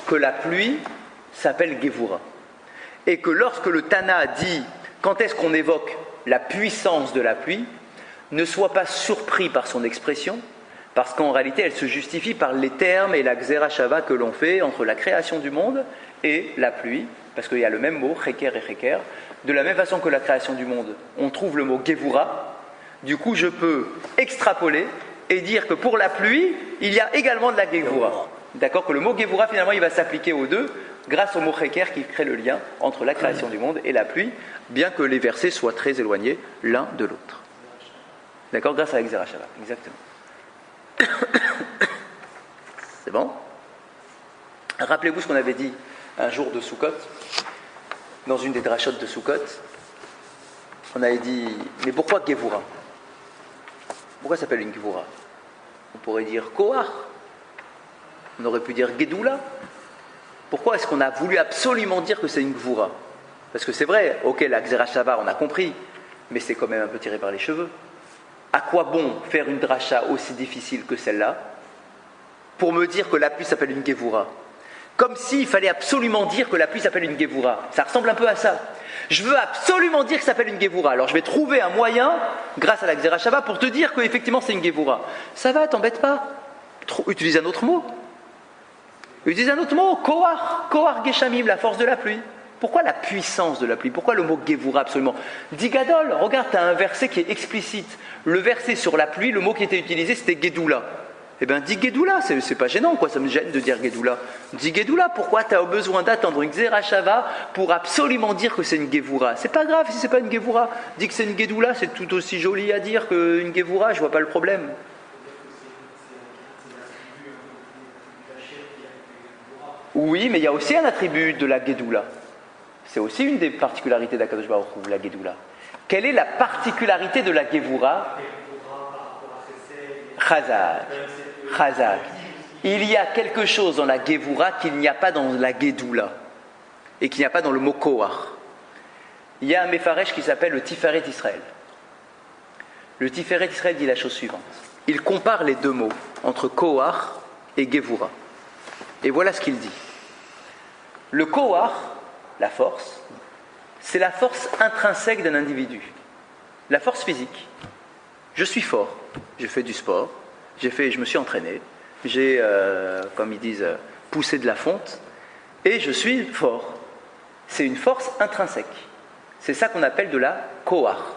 que la pluie s'appelle Gevura. Et que lorsque le Tana dit quand est-ce qu'on évoque la puissance de la pluie, ne sois pas surpris par son expression, parce qu'en réalité elle se justifie par les termes et la Xerashava que l'on fait entre la création du monde et la pluie, parce qu'il y a le même mot, Cheker et Cheker. De la même façon que la création du monde, on trouve le mot Gevura. Du coup, je peux extrapoler et dire que pour la pluie, il y a également de la Gevura. D'accord? Que le mot Gevura, finalement, il va s'appliquer aux deux grâce au mot Cheker qui crée le lien entre la création du monde et la pluie, bien que les versets soient très éloignés l'un de l'autre. D'accord? Grâce à la Xerashava. Exactement. C'est bon? Rappelez-vous ce qu'on avait dit un jour de Sukkot. Dans une des drachotes de Sukkot, on avait dit, mais pourquoi Gevura? Pourquoi ça s'appelle une Gevura? On pourrait dire Kohar. On aurait pu dire Gedoula. Pourquoi est-ce qu'on a voulu absolument dire que c'est une Gevura? Parce que c'est vrai, ok, la Xerashava, on a compris, mais c'est quand même un peu tiré par les cheveux. À quoi bon faire une dracha aussi difficile que celle-là pour me dire que la pluie s'appelle une Gevura? Comme s'il fallait absolument dire que la pluie s'appelle une Gevura. Ça ressemble un peu à ça. Je veux absolument dire que ça s'appelle une Gevura. Alors je vais trouver un moyen, grâce à la Xerashava, pour te dire qu'effectivement c'est une Gevura. Ça va, t'embête pas. Utilise un autre mot. Utilise un autre mot. Kohar Geshamim, la force de la pluie. Pourquoi la puissance de la pluie? Pourquoi le mot Gevura absolument? Digadol, regarde, tu as un verset qui est explicite. Le verset sur la pluie, le mot qui était utilisé, c'était Gedoula. Eh bien, dis Gedoula, c'est pas gênant, quoi, ça me gêne de dire Gedoula. Dis Gedoula, pourquoi tu as besoin d'attendre une Xerashava pour absolument dire que c'est une Gevura? C'est pas grave si c'est pas une Gevura. Dis que c'est une Gedoula, c'est tout aussi joli à dire qu'une Gevura, je vois pas le problème. Oui, mais il y a aussi un attribut de la Gedoula. C'est aussi une des particularités d'Akadosh Baruch Hu, la Gedoula. Quelle est la particularité de la Gevura? Chazak. Il y a quelque chose dans la Gevura qu'il n'y a pas dans la Gedoula et qu'il n'y a pas dans le mot Kohar. Il y a un Mefaresh qui s'appelle le Tiferet Israël. Le Tiferet Israël dit la chose suivante. Il compare les deux mots entre Kohar et Gevura. Et voilà ce qu'il dit. Le Kohar, la force, c'est la force intrinsèque d'un individu. La force physique. Je suis fort, j'ai fait du sport, je me suis entraîné, j'ai, comme ils disent, poussé de la fonte, et je suis fort. C'est une force intrinsèque. C'est ça qu'on appelle de la Kohar.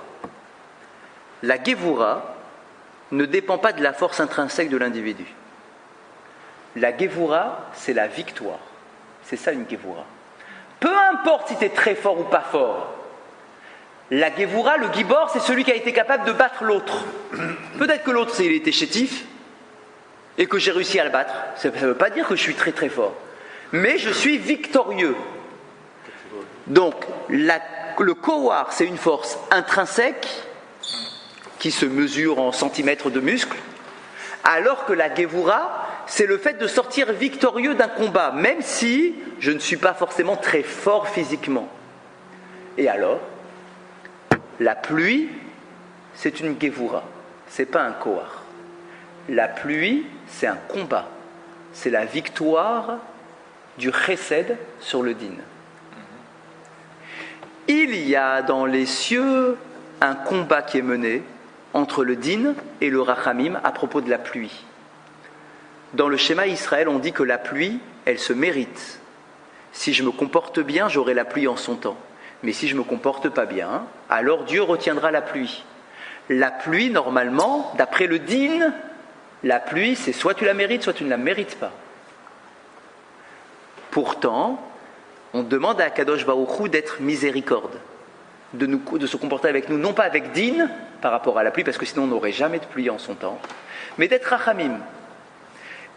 La Gevura ne dépend pas de la force intrinsèque de l'individu. La Gevura, c'est la victoire. C'est ça une Gevura. Peu importe si tu es très fort ou pas fort. La Gevura, le Gibor, c'est celui qui a été capable de battre l'autre. Peut-être que l'autre, il était chétif et que j'ai réussi à le battre. Ça ne veut pas dire que je suis très très fort. Mais je suis victorieux. Donc, le kohar, c'est une force intrinsèque qui se mesure en centimètres de muscle, alors que la Gevura, c'est le fait de sortir victorieux d'un combat, même si je ne suis pas forcément très fort physiquement. Et alors, la pluie, c'est une Gevura, c'est pas un kohar. La pluie, c'est un combat, c'est la victoire du chesed sur le din. Il y a dans les cieux un combat qui est mené entre le din et le rachamim à propos de la pluie. Dans le schéma Israël, on dit que la pluie, elle se mérite. Si je me comporte bien, j'aurai la pluie en son temps. Mais si je ne me comporte pas bien, alors Dieu retiendra la pluie. La pluie, normalement, d'après le din, la pluie, c'est soit tu la mérites, soit tu ne la mérites pas. Pourtant, on demande à Kadosh Baruch Hu d'être miséricorde, de se comporter avec nous, non pas avec din par rapport à la pluie, parce que sinon on n'aurait jamais de pluie en son temps, mais d'être rachamim.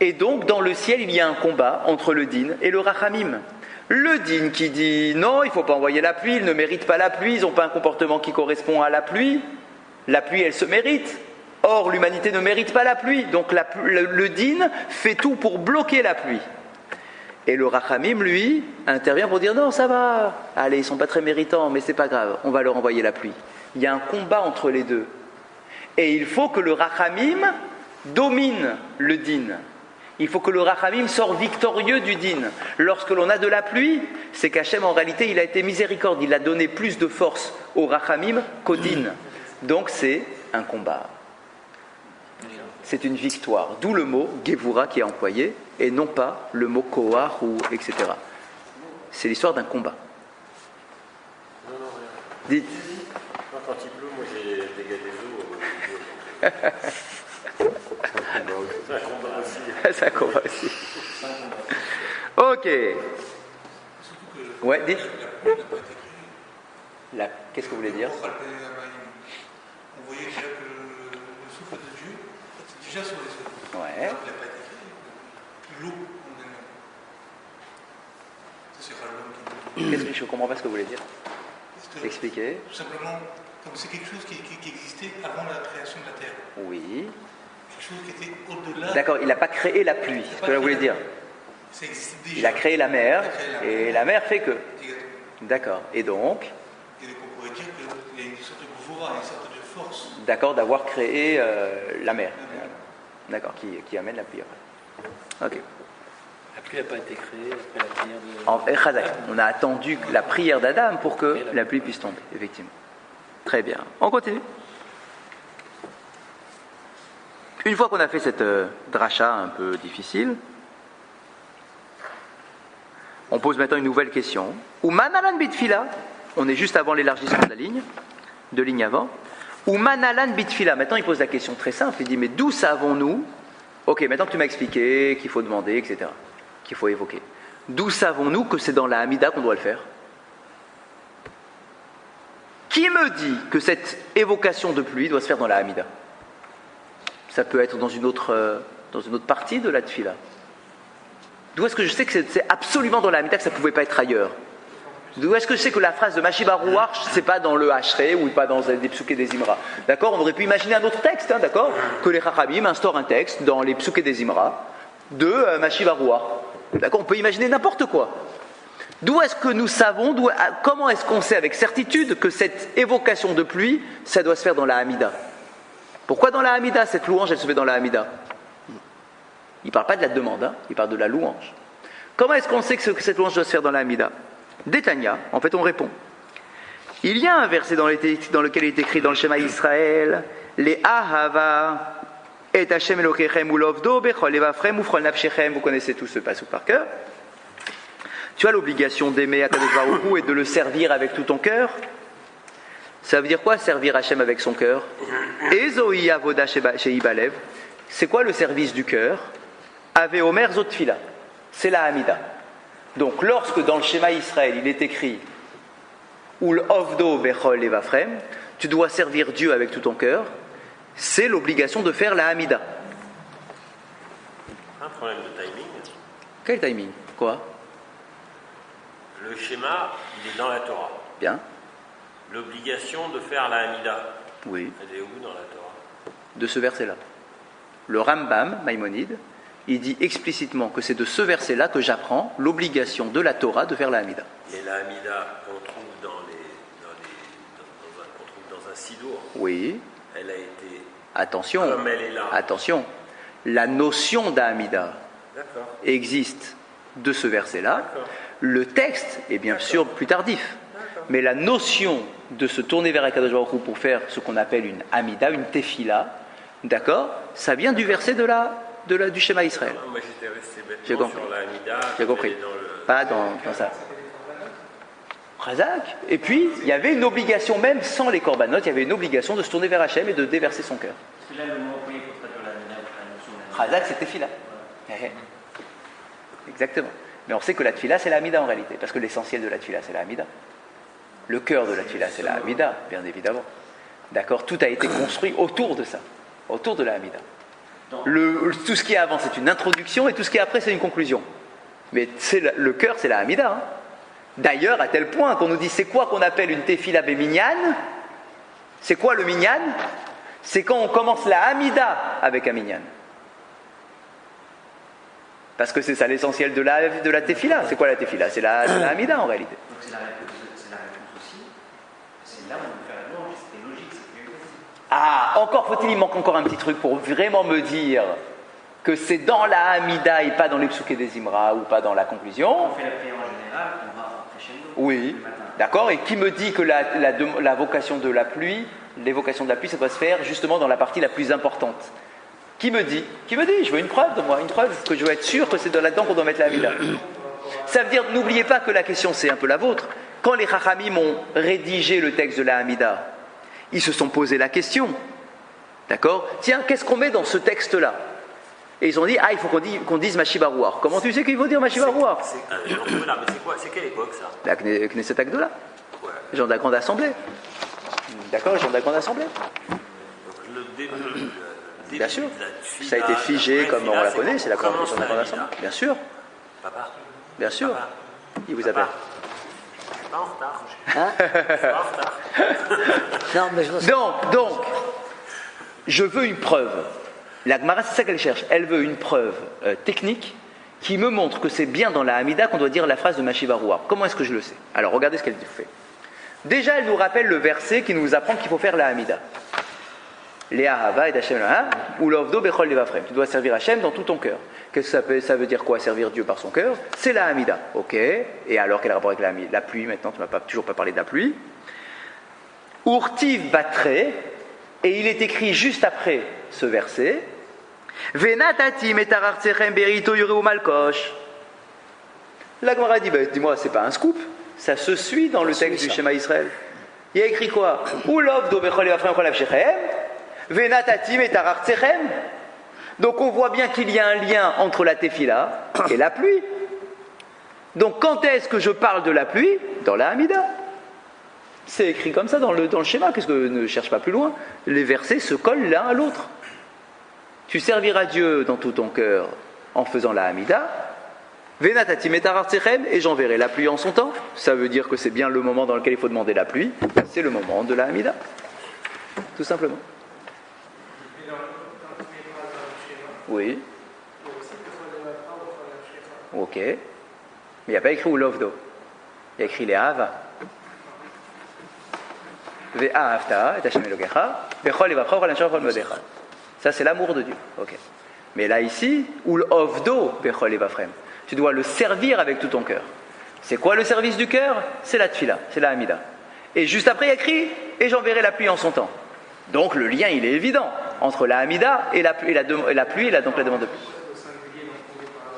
Et donc, dans le ciel, il y a un combat entre le din et le rachamim. Le din qui dit non, il ne faut pas envoyer la pluie, ils ne méritent pas la pluie, ils n'ont pas un comportement qui correspond à la pluie, elle se mérite. Or, l'humanité ne mérite pas la pluie, donc le din fait tout pour bloquer la pluie. Et le rachamim, lui, intervient pour dire non, ça va, allez, ils ne sont pas très méritants, mais c'est pas grave, on va leur envoyer la pluie. Il y a un combat entre les deux. Et il faut que le rachamim domine le din. Il faut que le rachamim sorte victorieux du din. Lorsque l'on a de la pluie, c'est qu'Hachem, en réalité, il a été miséricorde. Il a donné plus de force au rachamim qu'au din. Donc c'est un combat. C'est une victoire. D'où le mot Gevura qui est employé, et non pas le mot Kohar ou etc. C'est l'histoire d'un combat.
Non, rien.
Dites.
Non, quand il pleut, moi j'ai des dégâts des eaux. C'est un combat aussi.
C'est un combat aussi. Ok. Ouais, dites. Qu'est-ce que vous voulez dire?
On voyait déjà que le souffle de Dieu, c'est déjà sur les eaux.
Ouais.
Il n'a pas été créé. L'eau en elle-même. Ça, c'est pas l'homme qui.
Qu'est-ce que je ne comprends pas ce que vous voulez dire? Expliquez.
Tout simplement, comme c'est quelque chose qui existait avant la création de la terre.
Oui.
Quelque chose qui était au-delà.
D'accord, il n'a pas créé la pluie, c'est ce que vous voulez dire.
Ça existait déjà.
Il a créé la mer, et la mer fait que.
Exactement.
D'accord, et donc.
Et donc on pourrait dire qu'il y a une sorte de gvura, une sorte de force.
D'accord, d'avoir créé la mer. D'accord, qui amène la pluie après. Ok.
La pluie n'a pas été créée après la prière de...
On a attendu la prière d'Adam pour que la pluie puisse tomber, effectivement. Très bien. On continue. Une fois qu'on a fait cette dracha un peu difficile, on pose maintenant une nouvelle question. Ou manalan bitfila, on est juste avant l'élargissement de la ligne, deux lignes avant. Ou manalan bitfila, maintenant il pose la question très simple, il dit mais d'où savons-nous? Ok, maintenant que tu m'as expliqué qu'il faut demander, etc., qu'il faut évoquer, d'où savons-nous que c'est dans la Hamida qu'on doit le faire? Qui me dit que cette évocation de pluie doit se faire dans la Hamida? Ça peut être dans une autre partie de la Tfila. D'où est-ce que je sais que c'est absolument dans la Hamida que ça ne pouvait pas être ailleurs? D'où est-ce que je sais que la phrase de Mashiach Baruch, c'est pas dans le Hachré ou pas dans des Psuké des Imra? D'accord? On aurait pu imaginer un autre texte, hein, d'accord? Que les Chachamim instaurent un texte dans les Psuké des Imra de Mashiach Baruch. D'accord? On peut imaginer n'importe quoi. D'où est-ce que nous savons, comment est-ce qu'on sait avec certitude que cette évocation de pluie, ça doit se faire dans la Hamida? Pourquoi dans la Hamida? Cette louange, elle se fait dans la Hamida. Il ne parle pas de la demande, hein, il parle de la louange. Comment est-ce qu'on sait que cette louange doit se faire dans la Hamida? Détania, en fait on répond. Il y a un verset dans lequel il est écrit dans le schéma Israël, les Ahava et Hashem Elokechem ou Lovdo bechol evafrem ou frol nafshechem, vous connaissez tous ce passage par cœur. Tu as l'obligation d'aimer Akadosh Baruch Hu et de le servir avec tout ton cœur. Ça veut dire quoi, servir Hashem avec son cœur? Ezoi avoda sheibalev. C'est quoi le service du cœur? Ave Omer Zotfila. C'est la Hamida. Donc, lorsque dans le schéma Israël, il est écrit Ul Ovdo Bechol Evafrem, tu dois servir Dieu avec tout ton cœur, c'est l'obligation de faire la Hamida.
Un problème de timing.
Quel timing? Quoi?
Le schéma, il est dans la Torah.
Bien.
l'obligation de faire la Hamida.
Oui.
Elle est où dans la Torah?
De ce verset-là. Le Rambam, Maïmonide, il dit explicitement que c'est de ce verset-là que j'apprends l'obligation de la Torah de faire la Hamida.
Mais la Hamida qu'on trouve on trouve dans un sidour,
Oui.
elle a été,
Attention.
comme elle est là.
Attention. La notion d'Hamida
D'accord.
existe de ce verset-là.
D'accord.
Le texte est bien sûr plus tardif.
D'accord.
Mais la notion de se tourner vers Akadosh Baruch Hu pour faire ce qu'on appelle une Hamida, une tefila, d'accord, ça vient du verset du Shema Israël.
Moi j'étais resté
J'ai
bêtement
compris.
sur la Hamida.
J'ai compris.
Dans le...
Pas dans ça. Razak. Et puis, il y avait une obligation, même sans les korbanot, il y avait une obligation de se tourner vers Hachem et de déverser son cœur.
Parce que là, le mot employé pour traduire la notion de la
Razak, c'est tefila. Exactement. Mais on sait que la tefila, c'est la Hamida en réalité, parce que l'essentiel de la tefila, c'est la Hamida. Le cœur de la tefila, c'est la Hamida, bien évidemment. D'accord. Tout a été construit autour de ça, autour de la Hamida. Tout ce qui est avant, c'est une introduction, et tout ce qui est après, c'est une conclusion. Mais le cœur, c'est la Hamida. Hein. D'ailleurs, à tel point qu'on nous dit, c'est quoi qu'on appelle une tefila béminyan? C'est quoi le minyan? C'est quand on commence la Hamida avec un minyan. Parce que c'est ça l'essentiel de la tefila. C'est quoi la tefila? C'est la Hamida en réalité.
Donc c'est la réponse aussi. C'est là où on peut faire la louange, c'était logique, c'était logique.
Ah, il manque encore un petit truc pour vraiment me dire que c'est dans la Hamida et pas dans les psuké des Imra ou pas dans la conclusion.
On fait la prière en général, on va crescendo.
Oui, d'accord. Et qui me dit que la vocation de la pluie, l'évocation de la pluie, ça doit se faire justement dans la partie la plus importante? Qui me dit? Je veux une preuve de moi, une preuve que je veux être sûr que c'est là-dedans qu'on doit mettre la Hamida. Ça veut dire, n'oubliez pas que la question c'est un peu la vôtre. Quand les Chachamim ont rédigé le texte de la Hamida, ils se sont posé la question. D'accord? Tiens, qu'est-ce qu'on met dans ce texte-là? Et ils ont dit, il faut qu'on dise Mashibarouar. Comment tu sais qu'il faut dire Mashibarouar?
Mais c'est quoi? C'est quelle époque ça?
La Knesset Agdola.
Ouais.
Les gens de la Grande Assemblée. D'accord, les gens de la Grande Assemblée.
Donc le début
Bien sûr.
de la tefila,
Ça a été figé
la vraie
comme on la
tefila,
connaît, c'est la
comment
Convention de la Grande
commence
Assemblée. Bien sûr,
Papa,
bien sûr.
Papa.
Il vous appelle.
je suis pas en retard.
Hein?
Je suis pas en retard.
Non, mais je me
Donc, je veux une preuve. La Gemara, c'est ça qu'elle cherche. Elle veut une preuve technique qui me montre que c'est bien dans la Hamida qu'on doit dire la phrase de Mashivarouar. Comment est-ce que je le sais? Alors, regardez ce qu'elle fait. Déjà, elle nous rappelle le verset qui nous apprend qu'il faut faire la Hamida. Léa Hava et Hachem ou l'Ovdo Bechol Levafrem. Tu dois servir Hachem dans tout ton cœur. Qu'est-ce que ça veut dire quoi? Servir Dieu par son cœur? C'est la Hamida. Ok. Et alors, quel rapport avec la pluie maintenant? Tu ne m'as toujours pas parlé de la pluie. Urtiv Batre, et il est écrit juste après ce verset, Venatati metarartechem berito yureu malkosh. La Gemara dit, dis-moi, c'est pas un scoop, ça se suit dans le texte du Shema Israël. Il y a écrit quoi? Ulov do bechol evafrem chol avshechem, venatati metarartechem. Donc on voit bien qu'il y a un lien entre la tefila et la pluie. Donc quand est-ce que je parle de la pluie? Dans la Hamida. C'est écrit comme ça dans le schéma, qu'est-ce que ne cherche pas plus loin? Les versets se collent l'un à l'autre. Tu serviras Dieu dans tout ton cœur en faisant la Hamida. Venatati metarartechem, et j'enverrai la pluie en son temps. Ça veut dire que c'est bien le moment dans lequel il faut demander la pluie. C'est le moment de la Hamida. Tout simplement.
Mais dans le schéma,
Oui.
il y a aussi que soit les Matra ou soit la Shecha.
Ok. Mais il n'y a pas écrit Ulovdo. Il y a écrit les Hava. Ve'ahavta et Hashem Elokecha, Bechol Evavcha Chol Ansher Chol Modecha. Ça, c'est l'amour de Dieu. Ok. Mais là, ici, Ulovdo Bechol Evavchem. Tu dois le servir avec tout ton cœur. C'est quoi le service du cœur? C'est la tfila, c'est la Hamida. Et juste après, il y a écrit et j'enverrai la pluie en son temps. Donc le lien, il est évident entre la Hamida et la pluie, donc la demande de pluie.
Au singulier, donc on est par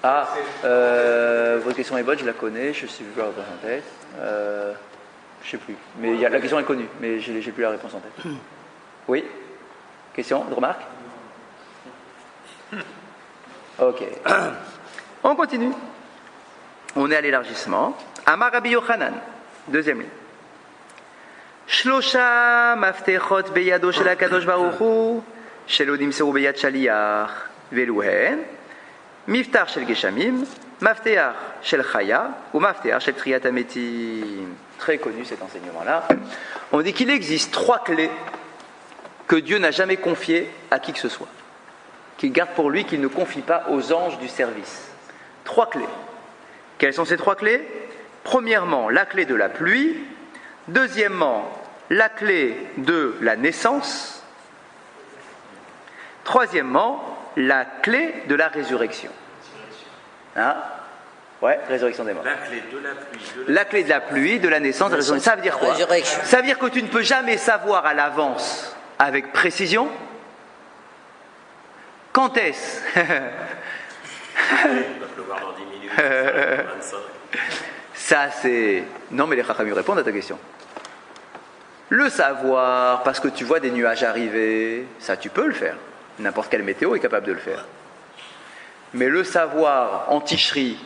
là
Votre question est bonne, je la connais, je sais plus la réponse en tête. Je sais plus, mais la question est connue, mais j'ai plus la réponse en tête. Oui? Question? Une remarque? Ok. On continue. On est à l'élargissement. Amar Rabbi Yochanan, deuxième ligne. Shlosha maftechot beyado shel HaKadosh Baruch Hu, shelo nimseru beyad shaliach, veluhen, Miftar shel Geshamim, Maftear shel Chaya, ou Maftear shel Triyat Ametim. Très connu cet enseignement-là. On dit qu'il existe 3 clés que Dieu n'a jamais confiées à qui que ce soit, qu'il garde pour lui, qu'il ne confie pas aux anges du service. 3 clés. Quelles sont ces 3 clés? Premièrement, la clé de la pluie. Deuxièmement, la clé de la naissance. Troisièmement, la clé de la résurrection. Hein? Ouais, résurrection des morts.
La clé de la pluie.
La clé de la pluie, de la naissance, de la résurrection. Ça veut dire quoi?
Résurrection.
Ça veut dire que tu ne peux jamais savoir à l'avance, avec précision, quand est-ce.
Il va pleuvoir dans 10 minutes, 25.
Ça, c'est. Non, mais les Chachamim répondent à ta question. Le savoir, parce que tu vois des nuages arriver, ça, tu peux le faire. N'importe quelle météo est capable de le faire. Mais le savoir en ticherie,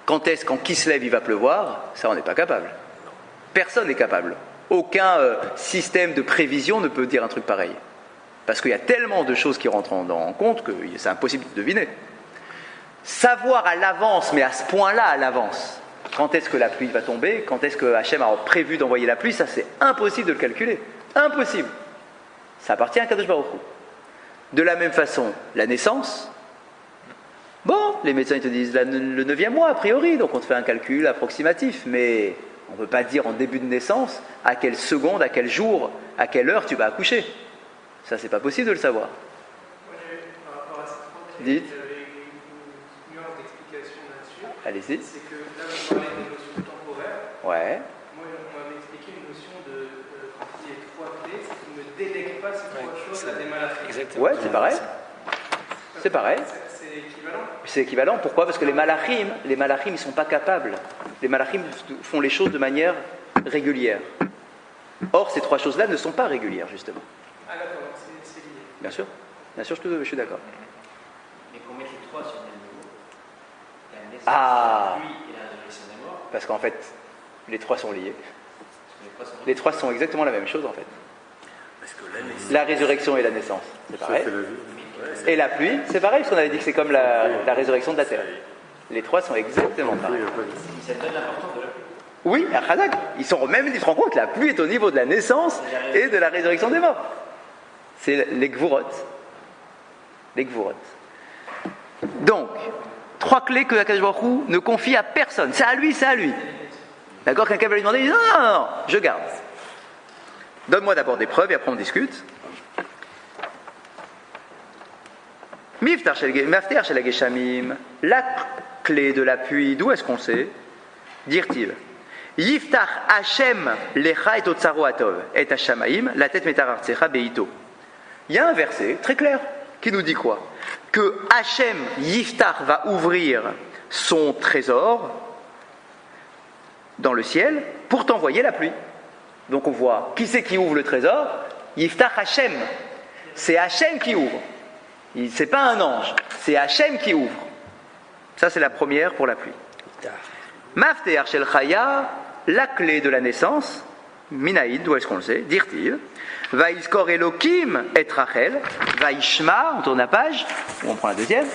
quand est-ce qu'en Kislev il va pleuvoir, ça, on n'est pas capable. Personne n'est capable. Aucun système de prévision ne peut dire un truc pareil. Parce qu'il y a tellement de choses qui rentrent en compte que c'est impossible de deviner. Savoir à l'avance, mais à ce point-là à l'avance, quand est-ce que la pluie va tomber, quand est-ce que Hachem a prévu d'envoyer la pluie, ça c'est impossible de le calculer. Impossible. Ça appartient à Kadosh Baruch Hu. De la même façon, la naissance, bon, les médecins ils te disent le 9e mois a priori, donc on te fait un calcul approximatif, mais on ne peut pas dire en début de naissance à quelle seconde, à quel jour, à quelle heure tu vas accoucher. Ça c'est pas possible de le savoir.
Par rapport à cette
Dites.
J'avais une nuance d'explication là-dessus.
Allez-y.
C'est que là, vous parlez des notions temporaires.
Ouais.
Moi, on m'avait expliqué une notion de quand il y a 3 clés, c'est qu'il ne délègue pas ces 3 choses à des malachim.
Exactement.
Ouais, c'est pareil. C'est pareil.
C'est équivalent.
C'est équivalent. Pourquoi? Parce que les malachim, ils ne sont pas capables. Les malachim font les choses de manière régulière. Or, ces 3 choses-là ne sont pas régulières, justement.
Ah d'accord, donc c'est lié.
Bien sûr, je suis d'accord.
Mais qu'on mette les 3 sur le même niveau, la naissance,
Ah.
la pluie et la résurrection des morts,
Parce qu'en fait, les 3 sont liés.
parce que
Les 3 sont exactement la même chose, en fait.
Parce que la naissance.
La résurrection et la naissance, c'est pareil.
Ça, c'est la vie.
Et la pluie, c'est pareil, parce qu'on avait dit que c'est comme la résurrection de la terre. Les 3 sont exactement pareils.
ça donne l'importance de la pluie.
Oui, à Chazak, ils se rendent compte que la pluie est au niveau de la naissance et de la résurrection des morts. C'est les Gvurot. Les Gvurot. Donc, 3 clés que Akadosh Baruch Hu ne confie à personne. C'est à lui, c'est à lui. D'accord? Quelqu'un va lui demander, il dit non, je garde. Donne-moi d'abord des preuves et après on discute. Maftear shel Geshamim, la clé de la pluie, d'où est-ce qu'on sait? Dire-t-il. Yiftach Hashem lecha et otsaro atov et hashamaim la tête metarartsecha beito. Il y a un verset très clair qui nous dit quoi? Que Hashem Yiftach va ouvrir son trésor dans le ciel pour t'envoyer la pluie. Donc on voit qui c'est qui ouvre le trésor? Yiftach Hashem. C'est Hashem qui ouvre. C'est pas un ange, c'est Hashem qui ouvre. Ça c'est la première pour la pluie. Maftear shel Chaya, la clé de la naissance, Minaïd, d'où est-ce qu'on le sait? Dire-t-il, Vaïskor Elokim et Rachel, Vaïshma, on tourne la page, on prend la deuxième,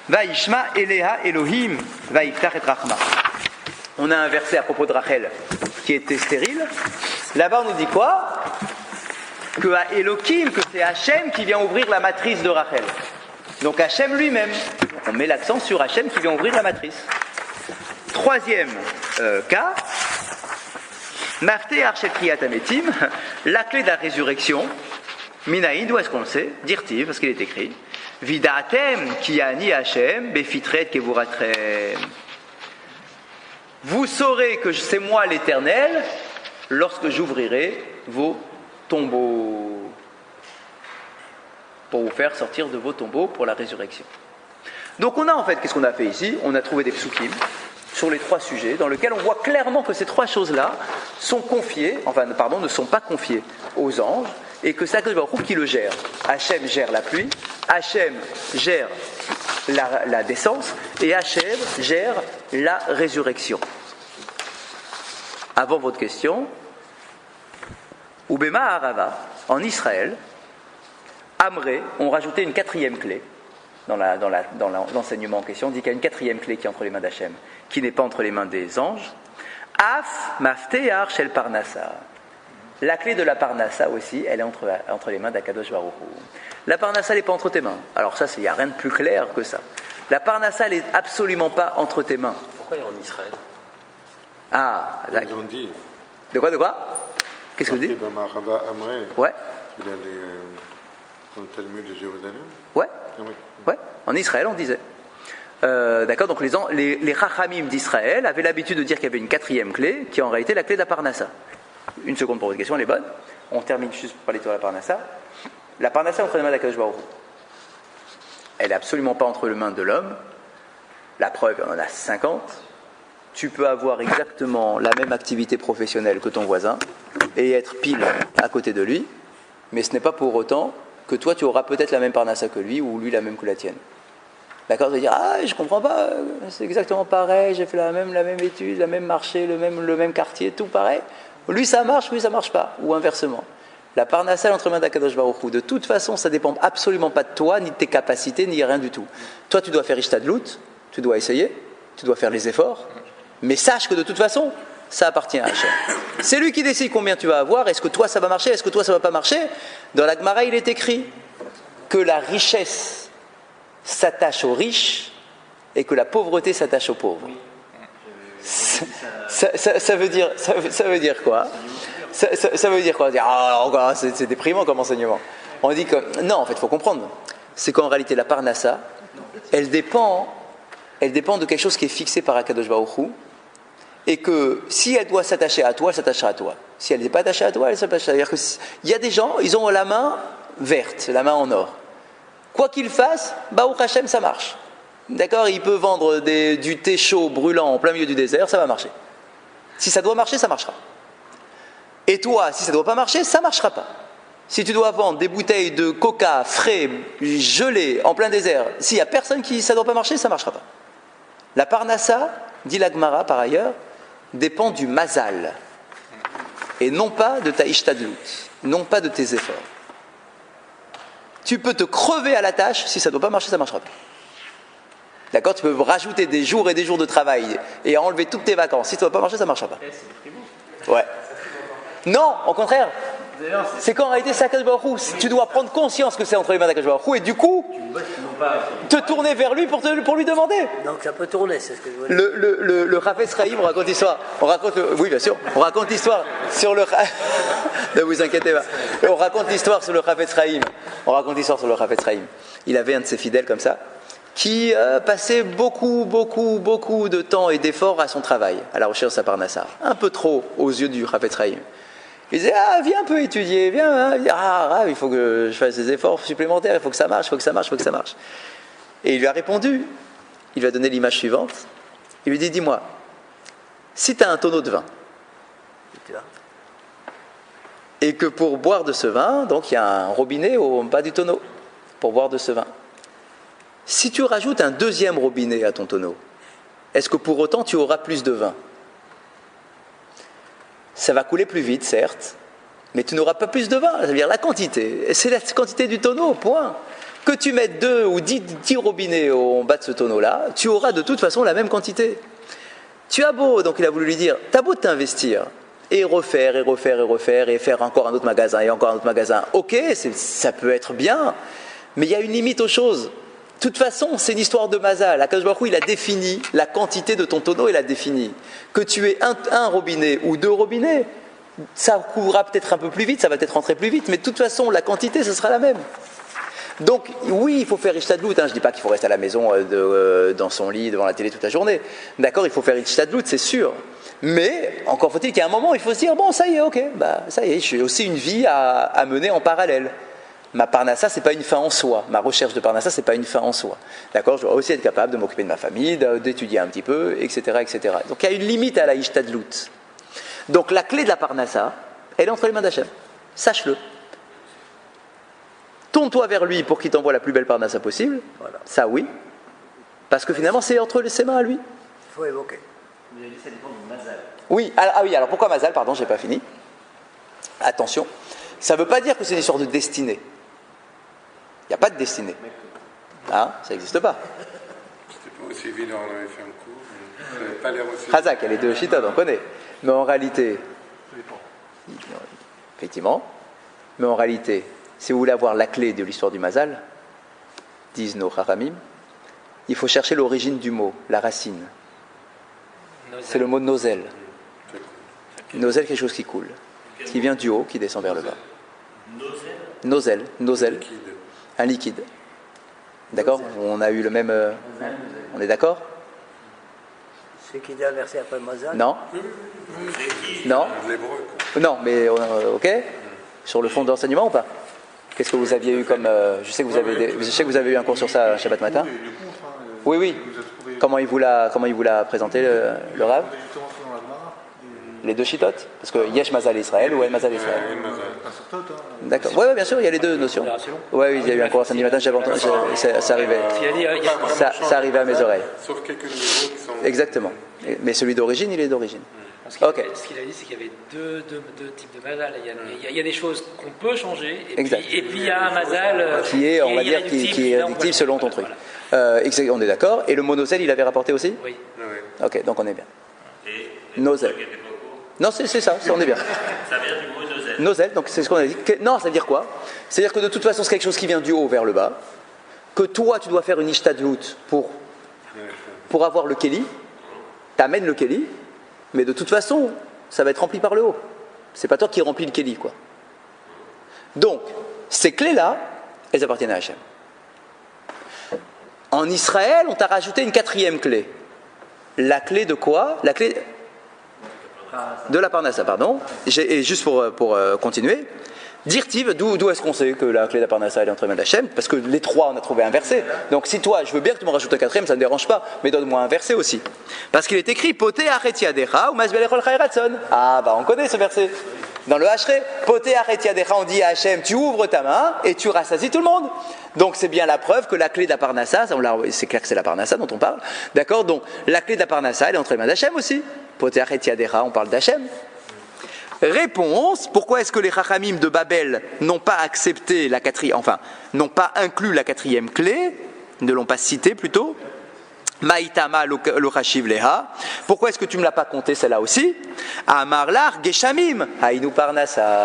Vaïshma Eleha Elohim, Vaïftar et Rachma. On a un verset à propos de Rachel qui était stérile. Là-bas on nous dit quoi? Que à Elohim, que c'est Hachem qui vient ouvrir la matrice de Rachel. Donc Hachem lui-même. On met l'accent sur Hachem qui vient ouvrir la matrice. Troisième cas, Maftear shel Kriyat Ametim, la clé de la résurrection. Minaïd, où est-ce qu'on le sait? Dirtiv, parce qu'il est écrit. Vidatem ki ani Hachem befitret kevuratrem. Vous saurez que c'est moi l'Éternel lorsque j'ouvrirai vos tombeaux, pour vous faire sortir de vos tombeaux pour la résurrection. Donc on a en fait, qu'est-ce qu'on a fait ici? On a trouvé des psukim sur les 3 sujets, dans lesquels on voit clairement que ces 3 choses-là sont confiées, ne sont pas confiées aux anges, et que c'est Akadosh Baruch Hu qui le gère. Hachem gère la pluie, Hachem gère la descente, et Hachem gère la résurrection. Avant votre question, Ubema Arava, en Israël, Amré ont rajouté une 4e clé, dans l'enseignement en question, dit qu'il y a une quatrième clé qui est entre les mains d'Hachem, qui n'est pas entre les mains des anges. Af maftear shel parnassa. La clé de la parnassa aussi, elle est entre les mains d'Akadosh Baruch Hu. La parnassa, elle n'est pas entre tes mains. Alors ça, il n'y a rien de plus clair que ça. La parnassa, elle n'est absolument pas entre tes mains.
Pourquoi il est en Israël?
Ah, là.
Ils ont dit.
De quoi? Qu'est-ce que vous dites? Ouais.
Il est dans le Talmud de Jérusalem.
Ouais.
Ah oui.
Ouais. En Israël, on disait. D'accord, donc les Rachamim d'Israël avaient l'habitude de dire qu'il y avait une quatrième clé, qui est en réalité la clé de la parnassa. Une seconde pour votre question, elle est bonne. On termine juste pour parler de la parnassa. La parnassa entre les mains d'Akadosh Baruch Hu. Elle n'est absolument pas entre les mains de l'homme. La preuve, on en a 50. Tu peux avoir exactement la même activité professionnelle que ton voisin et être pile à côté de lui, mais ce n'est pas pour autant que toi tu auras peut-être la même parnassa que lui ou lui la même que la tienne. D'accord, tu vas dire je comprends pas, c'est exactement pareil, j'ai fait la même étude, le même marché, le même quartier, tout pareil. Lui ça marche, lui ça marche pas, ou inversement. La parnassa entre mains d'Akadosh Baruch Hu, de toute façon ça dépend absolument pas de toi, ni de tes capacités, ni rien du tout. Toi tu dois faire ishtadlut, tu dois essayer, tu dois faire les efforts. Mais sache que de toute façon, ça appartient à Hachem. C'est lui qui décide combien tu vas avoir. Est-ce que toi ça va marcher? Est-ce que toi ça va pas marcher? Dans la Gemara, il est écrit que la richesse s'attache aux riches et que la pauvreté s'attache aux pauvres. Ça veut dire quoi? Ça veut dire quoi? C'est déprimant comme enseignement. On dit que non, en fait, il faut comprendre. C'est qu'en réalité, la parnassa, elle dépend de quelque chose qui est fixé par Akadosh Baruch Hu. Et que si elle doit s'attacher à toi, elle s'attachera à toi. Si elle n'est pas attachée à toi, elle s'attachera à toi. C'est-à-dire qu'il y a des gens, ils ont la main verte, la main en or. Quoi qu'ils fassent, Baruch Hashem, ça marche. D'accord? Il peut vendre du thé chaud brûlant en plein milieu du désert, ça va marcher. Si ça doit marcher, ça marchera. Et toi, si ça ne doit pas marcher, ça ne marchera pas. Si tu dois vendre des bouteilles de coca frais, gelées, en plein désert, s'il n'y a personne qui ça ne doit pas marcher, ça ne marchera pas. La parnassa, dit la Gemara par ailleurs, dépend du mazal et non pas de ta ishtadlut, non pas de tes efforts. Tu peux te crever à la tâche, si ça ne doit pas marcher, ça ne marchera pas. D'accord? Tu peux rajouter des jours et des jours de travail et enlever toutes tes vacances. Si ça ne doit pas marcher, ça ne marchera pas. Ouais. Non, au contraire. C'est qu'en réalité, c'est Akadosh Baruch Hu. Tu dois prendre conscience que c'est entre les mains d'Akadosh Baruch Hu et du coup, te tourner vers lui pour lui demander.
Donc ça peut tourner, c'est ce que je veux dire.
Le Chafetz Chaim, on raconte l'histoire. Oui, bien sûr. On raconte l'histoire sur le. Ne vous inquiétez pas. On raconte l'histoire sur le Chafetz Chaim. Il avait un de ses fidèles comme ça, qui passait beaucoup de temps et d'efforts à son travail, à la recherche de sa parnassa. Un peu trop aux yeux du Chafetz Chaim. Il disait, viens un peu étudier, viens. Il faut que je fasse des efforts supplémentaires, il faut que ça marche. Et il lui a répondu, il lui a donné l'image suivante. Il lui dit, dis-moi, si tu as un tonneau de vin, et que pour boire de ce vin, donc il y a un robinet au bas du tonneau, pour boire de ce vin. Si tu rajoutes un deuxième robinet à ton tonneau, est-ce que pour autant tu auras plus de vin? Ça va couler plus vite, certes, mais tu n'auras pas plus de vin. Ça veut dire la quantité. C'est la quantité du tonneau, point. Que tu mettes 2 ou 10 robinets en bas de ce tonneau-là, tu auras de toute façon la même quantité. Tu as beau, donc il a voulu lui dire, tu as beau t'investir, et refaire, et faire encore un autre magasin, et encore un autre magasin. Ok, ça peut être bien, mais il y a une limite aux choses. De toute façon, c'est une histoire de mazal. Akadosh Baruch Hu, il a défini la quantité de ton tonneau, il a défini. Que tu aies un robinet ou 2 robinets, ça courra peut-être un peu plus vite, ça va peut-être rentrer plus vite, mais de toute façon, la quantité, ce sera la même. Donc, oui, il faut faire ishtadlut. Je ne dis pas qu'il faut rester à la maison dans son lit, devant la télé toute la journée. D'accord, il faut faire ishtadlut, c'est sûr. Mais, encore faut-il qu'à un moment, il faut se dire, bon, ça y est, ok, ça y est, j'ai aussi une vie à mener en parallèle. Ma parnassa, ce n'est pas une fin en soi. Ma recherche de parnassa, ce n'est pas une fin en soi. D'accord? Je dois aussi être capable de m'occuper de ma famille, d'étudier un petit peu, etc., etc. Donc il y a une limite à la ishtadlut. Donc la clé de la parnassa, elle est entre les mains d'Hachem. Sache-le. Tourne-toi vers lui pour qu'il t'envoie la plus belle parnassa possible. Voilà. Ça, oui. Parce que finalement, c'est entre ses mains à lui.
Il faut évoquer.
Vous avez dit ça dépend du mazal.
Oui, alors pourquoi mazal? Pardon, je n'ai pas fini. Attention. Ça ne veut pas dire que c'est une histoire de destinée. Il n'y a pas de destinée. Ah, ça n'existe pas.
C'était pas aussi évident, on avait fait un cours, mais ça n'avait pas l'air aussi...
Razak, il y a les deux chitades, on connaît. Mais en réalité, effectivement, mais en réalité, si vous voulez avoir la clé de l'histoire du Mazal, disent nos Haramim, il faut chercher l'origine du mot, la racine. C'est le mot nozel. Nozel, quelque chose qui coule, qui vient du haut, qui descend vers le bas. Nozel, un liquide. D'accord? On a eu le même... on est d'accord?
Celui qui dit un verset après le Mazal.
Non? Non? Non, mais ok? Sur le fond de l'enseignement ou pas? Qu'est-ce que vous aviez eu comme... je sais que vous avez eu un cours sur ça Shabbat matin. Oui, oui. Comment il vous l'a présenté, le Rav? Les deux chitotes? Parce que Yesh Mazal Israël ou El Mazal Israël? D'accord. Oui, bien sûr, il y a les deux notions. Oui, il y a eu un cours samedi matin, j'avais entendu, ça arrivait. Ça arrivait à mes oreilles.
Sauf quelques niveaux qui sont...
Exactement. Mais celui d'origine, il est d'origine.
Ce qu'il a dit, c'est qu'il y avait deux types de mazal. Il y a des choses qu'on peut changer, et puis il y a un mazal
qui est, on va dire, qui est addictif selon ton truc. On est d'accord. Et le monocel, il avait rapporté aussi?
Oui.
Ok, donc on est bien. Nozel. Non, c'est ça, on est bien.
Ça vient du mot nozel.
Nozel, donc c'est ce qu'on a dit. Non, ça veut dire quoi? C'est-à-dire que de toute façon, c'est quelque chose qui vient du haut vers le bas. Que toi, tu dois faire une ishtadlout pour avoir le keli. T'amènes le keli. Mais de toute façon, ça va être rempli par le haut. C'est pas toi qui remplis le keli, quoi. Donc, ces clés-là, elles appartiennent à Hachem. En Israël, on t'a rajouté une quatrième clé. La clé de quoi? La clé de la Parnassa, pardon. Et juste pour continuer, Dirtiv, d'où est-ce qu'on sait que la clé de la Parnassa elle est entre les mains d'Hachem? Parce que les trois, on a trouvé un verset. Donc si toi, je veux bien que tu me rajoutes un quatrième, ça ne me dérange pas, mais donne-moi un verset aussi. Parce qu'il est écrit Poté Aretiadecha ou Masbelechol Chayratson. Ah, bah on connaît ce verset. Dans le Hachré, Poté Aretiadecha, on dit à Hachem, tu ouvres ta main et tu rassasies tout le monde. Donc c'est bien la preuve que la clé de la Parnassa, c'est clair que c'est la Parnassa dont on parle, d'accord? Donc la clé de la Parnassa, elle est entre les mains d'Hachem aussi. Poté Aretiadecha, on parle d'Hachem. Réponse, pourquoi est-ce que les Chachamim de Babel n'ont pas accepté la quatrième, enfin, n'ont pas inclus la quatrième clé, ne l'ont pas citée plutôt? Maïtama lo chashiv leha. Pourquoi est-ce que tu ne me l'as pas compté celle-là aussi? Amarlar geshamim haïnu parnassa.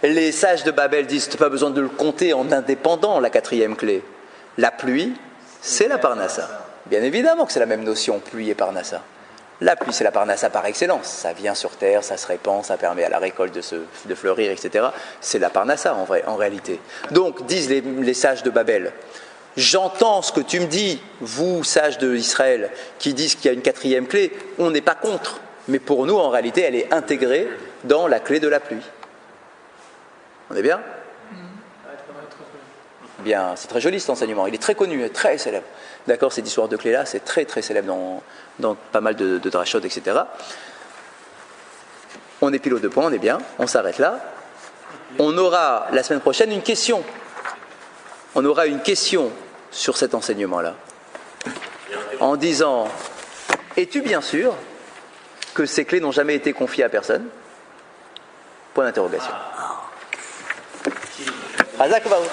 Les sages de Babel disent, tu n'as pas besoin de le compter en indépendant la quatrième clé. La pluie, c'est la parnassa. Bien évidemment que c'est la même notion, pluie et parnassa. La pluie, c'est la parnassa par excellence. Ça vient sur terre, ça se répand, ça permet à la récolte de fleurir, etc. C'est la parnassa en réalité. Donc, disent les sages de Babel, j'entends ce que tu me dis, vous, sages d'Israël, qui disent qu'il y a une quatrième clé, on n'est pas contre. Mais pour nous, en réalité, elle est intégrée dans la clé de la pluie. On est bien? Bien, c'est très joli cet enseignement. Il est très connu, très célèbre. D'accord, cette histoire de clé-là, c'est très très célèbre dans pas mal de drashot, etc. On est pile aux 2 points, on est bien, on s'arrête là. On aura la semaine prochaine une question. On aura une question sur cet enseignement-là. En disant, es-tu bien sûr que ces clés n'ont jamais été confiées à personne? Point d'interrogation. Razak Baruch.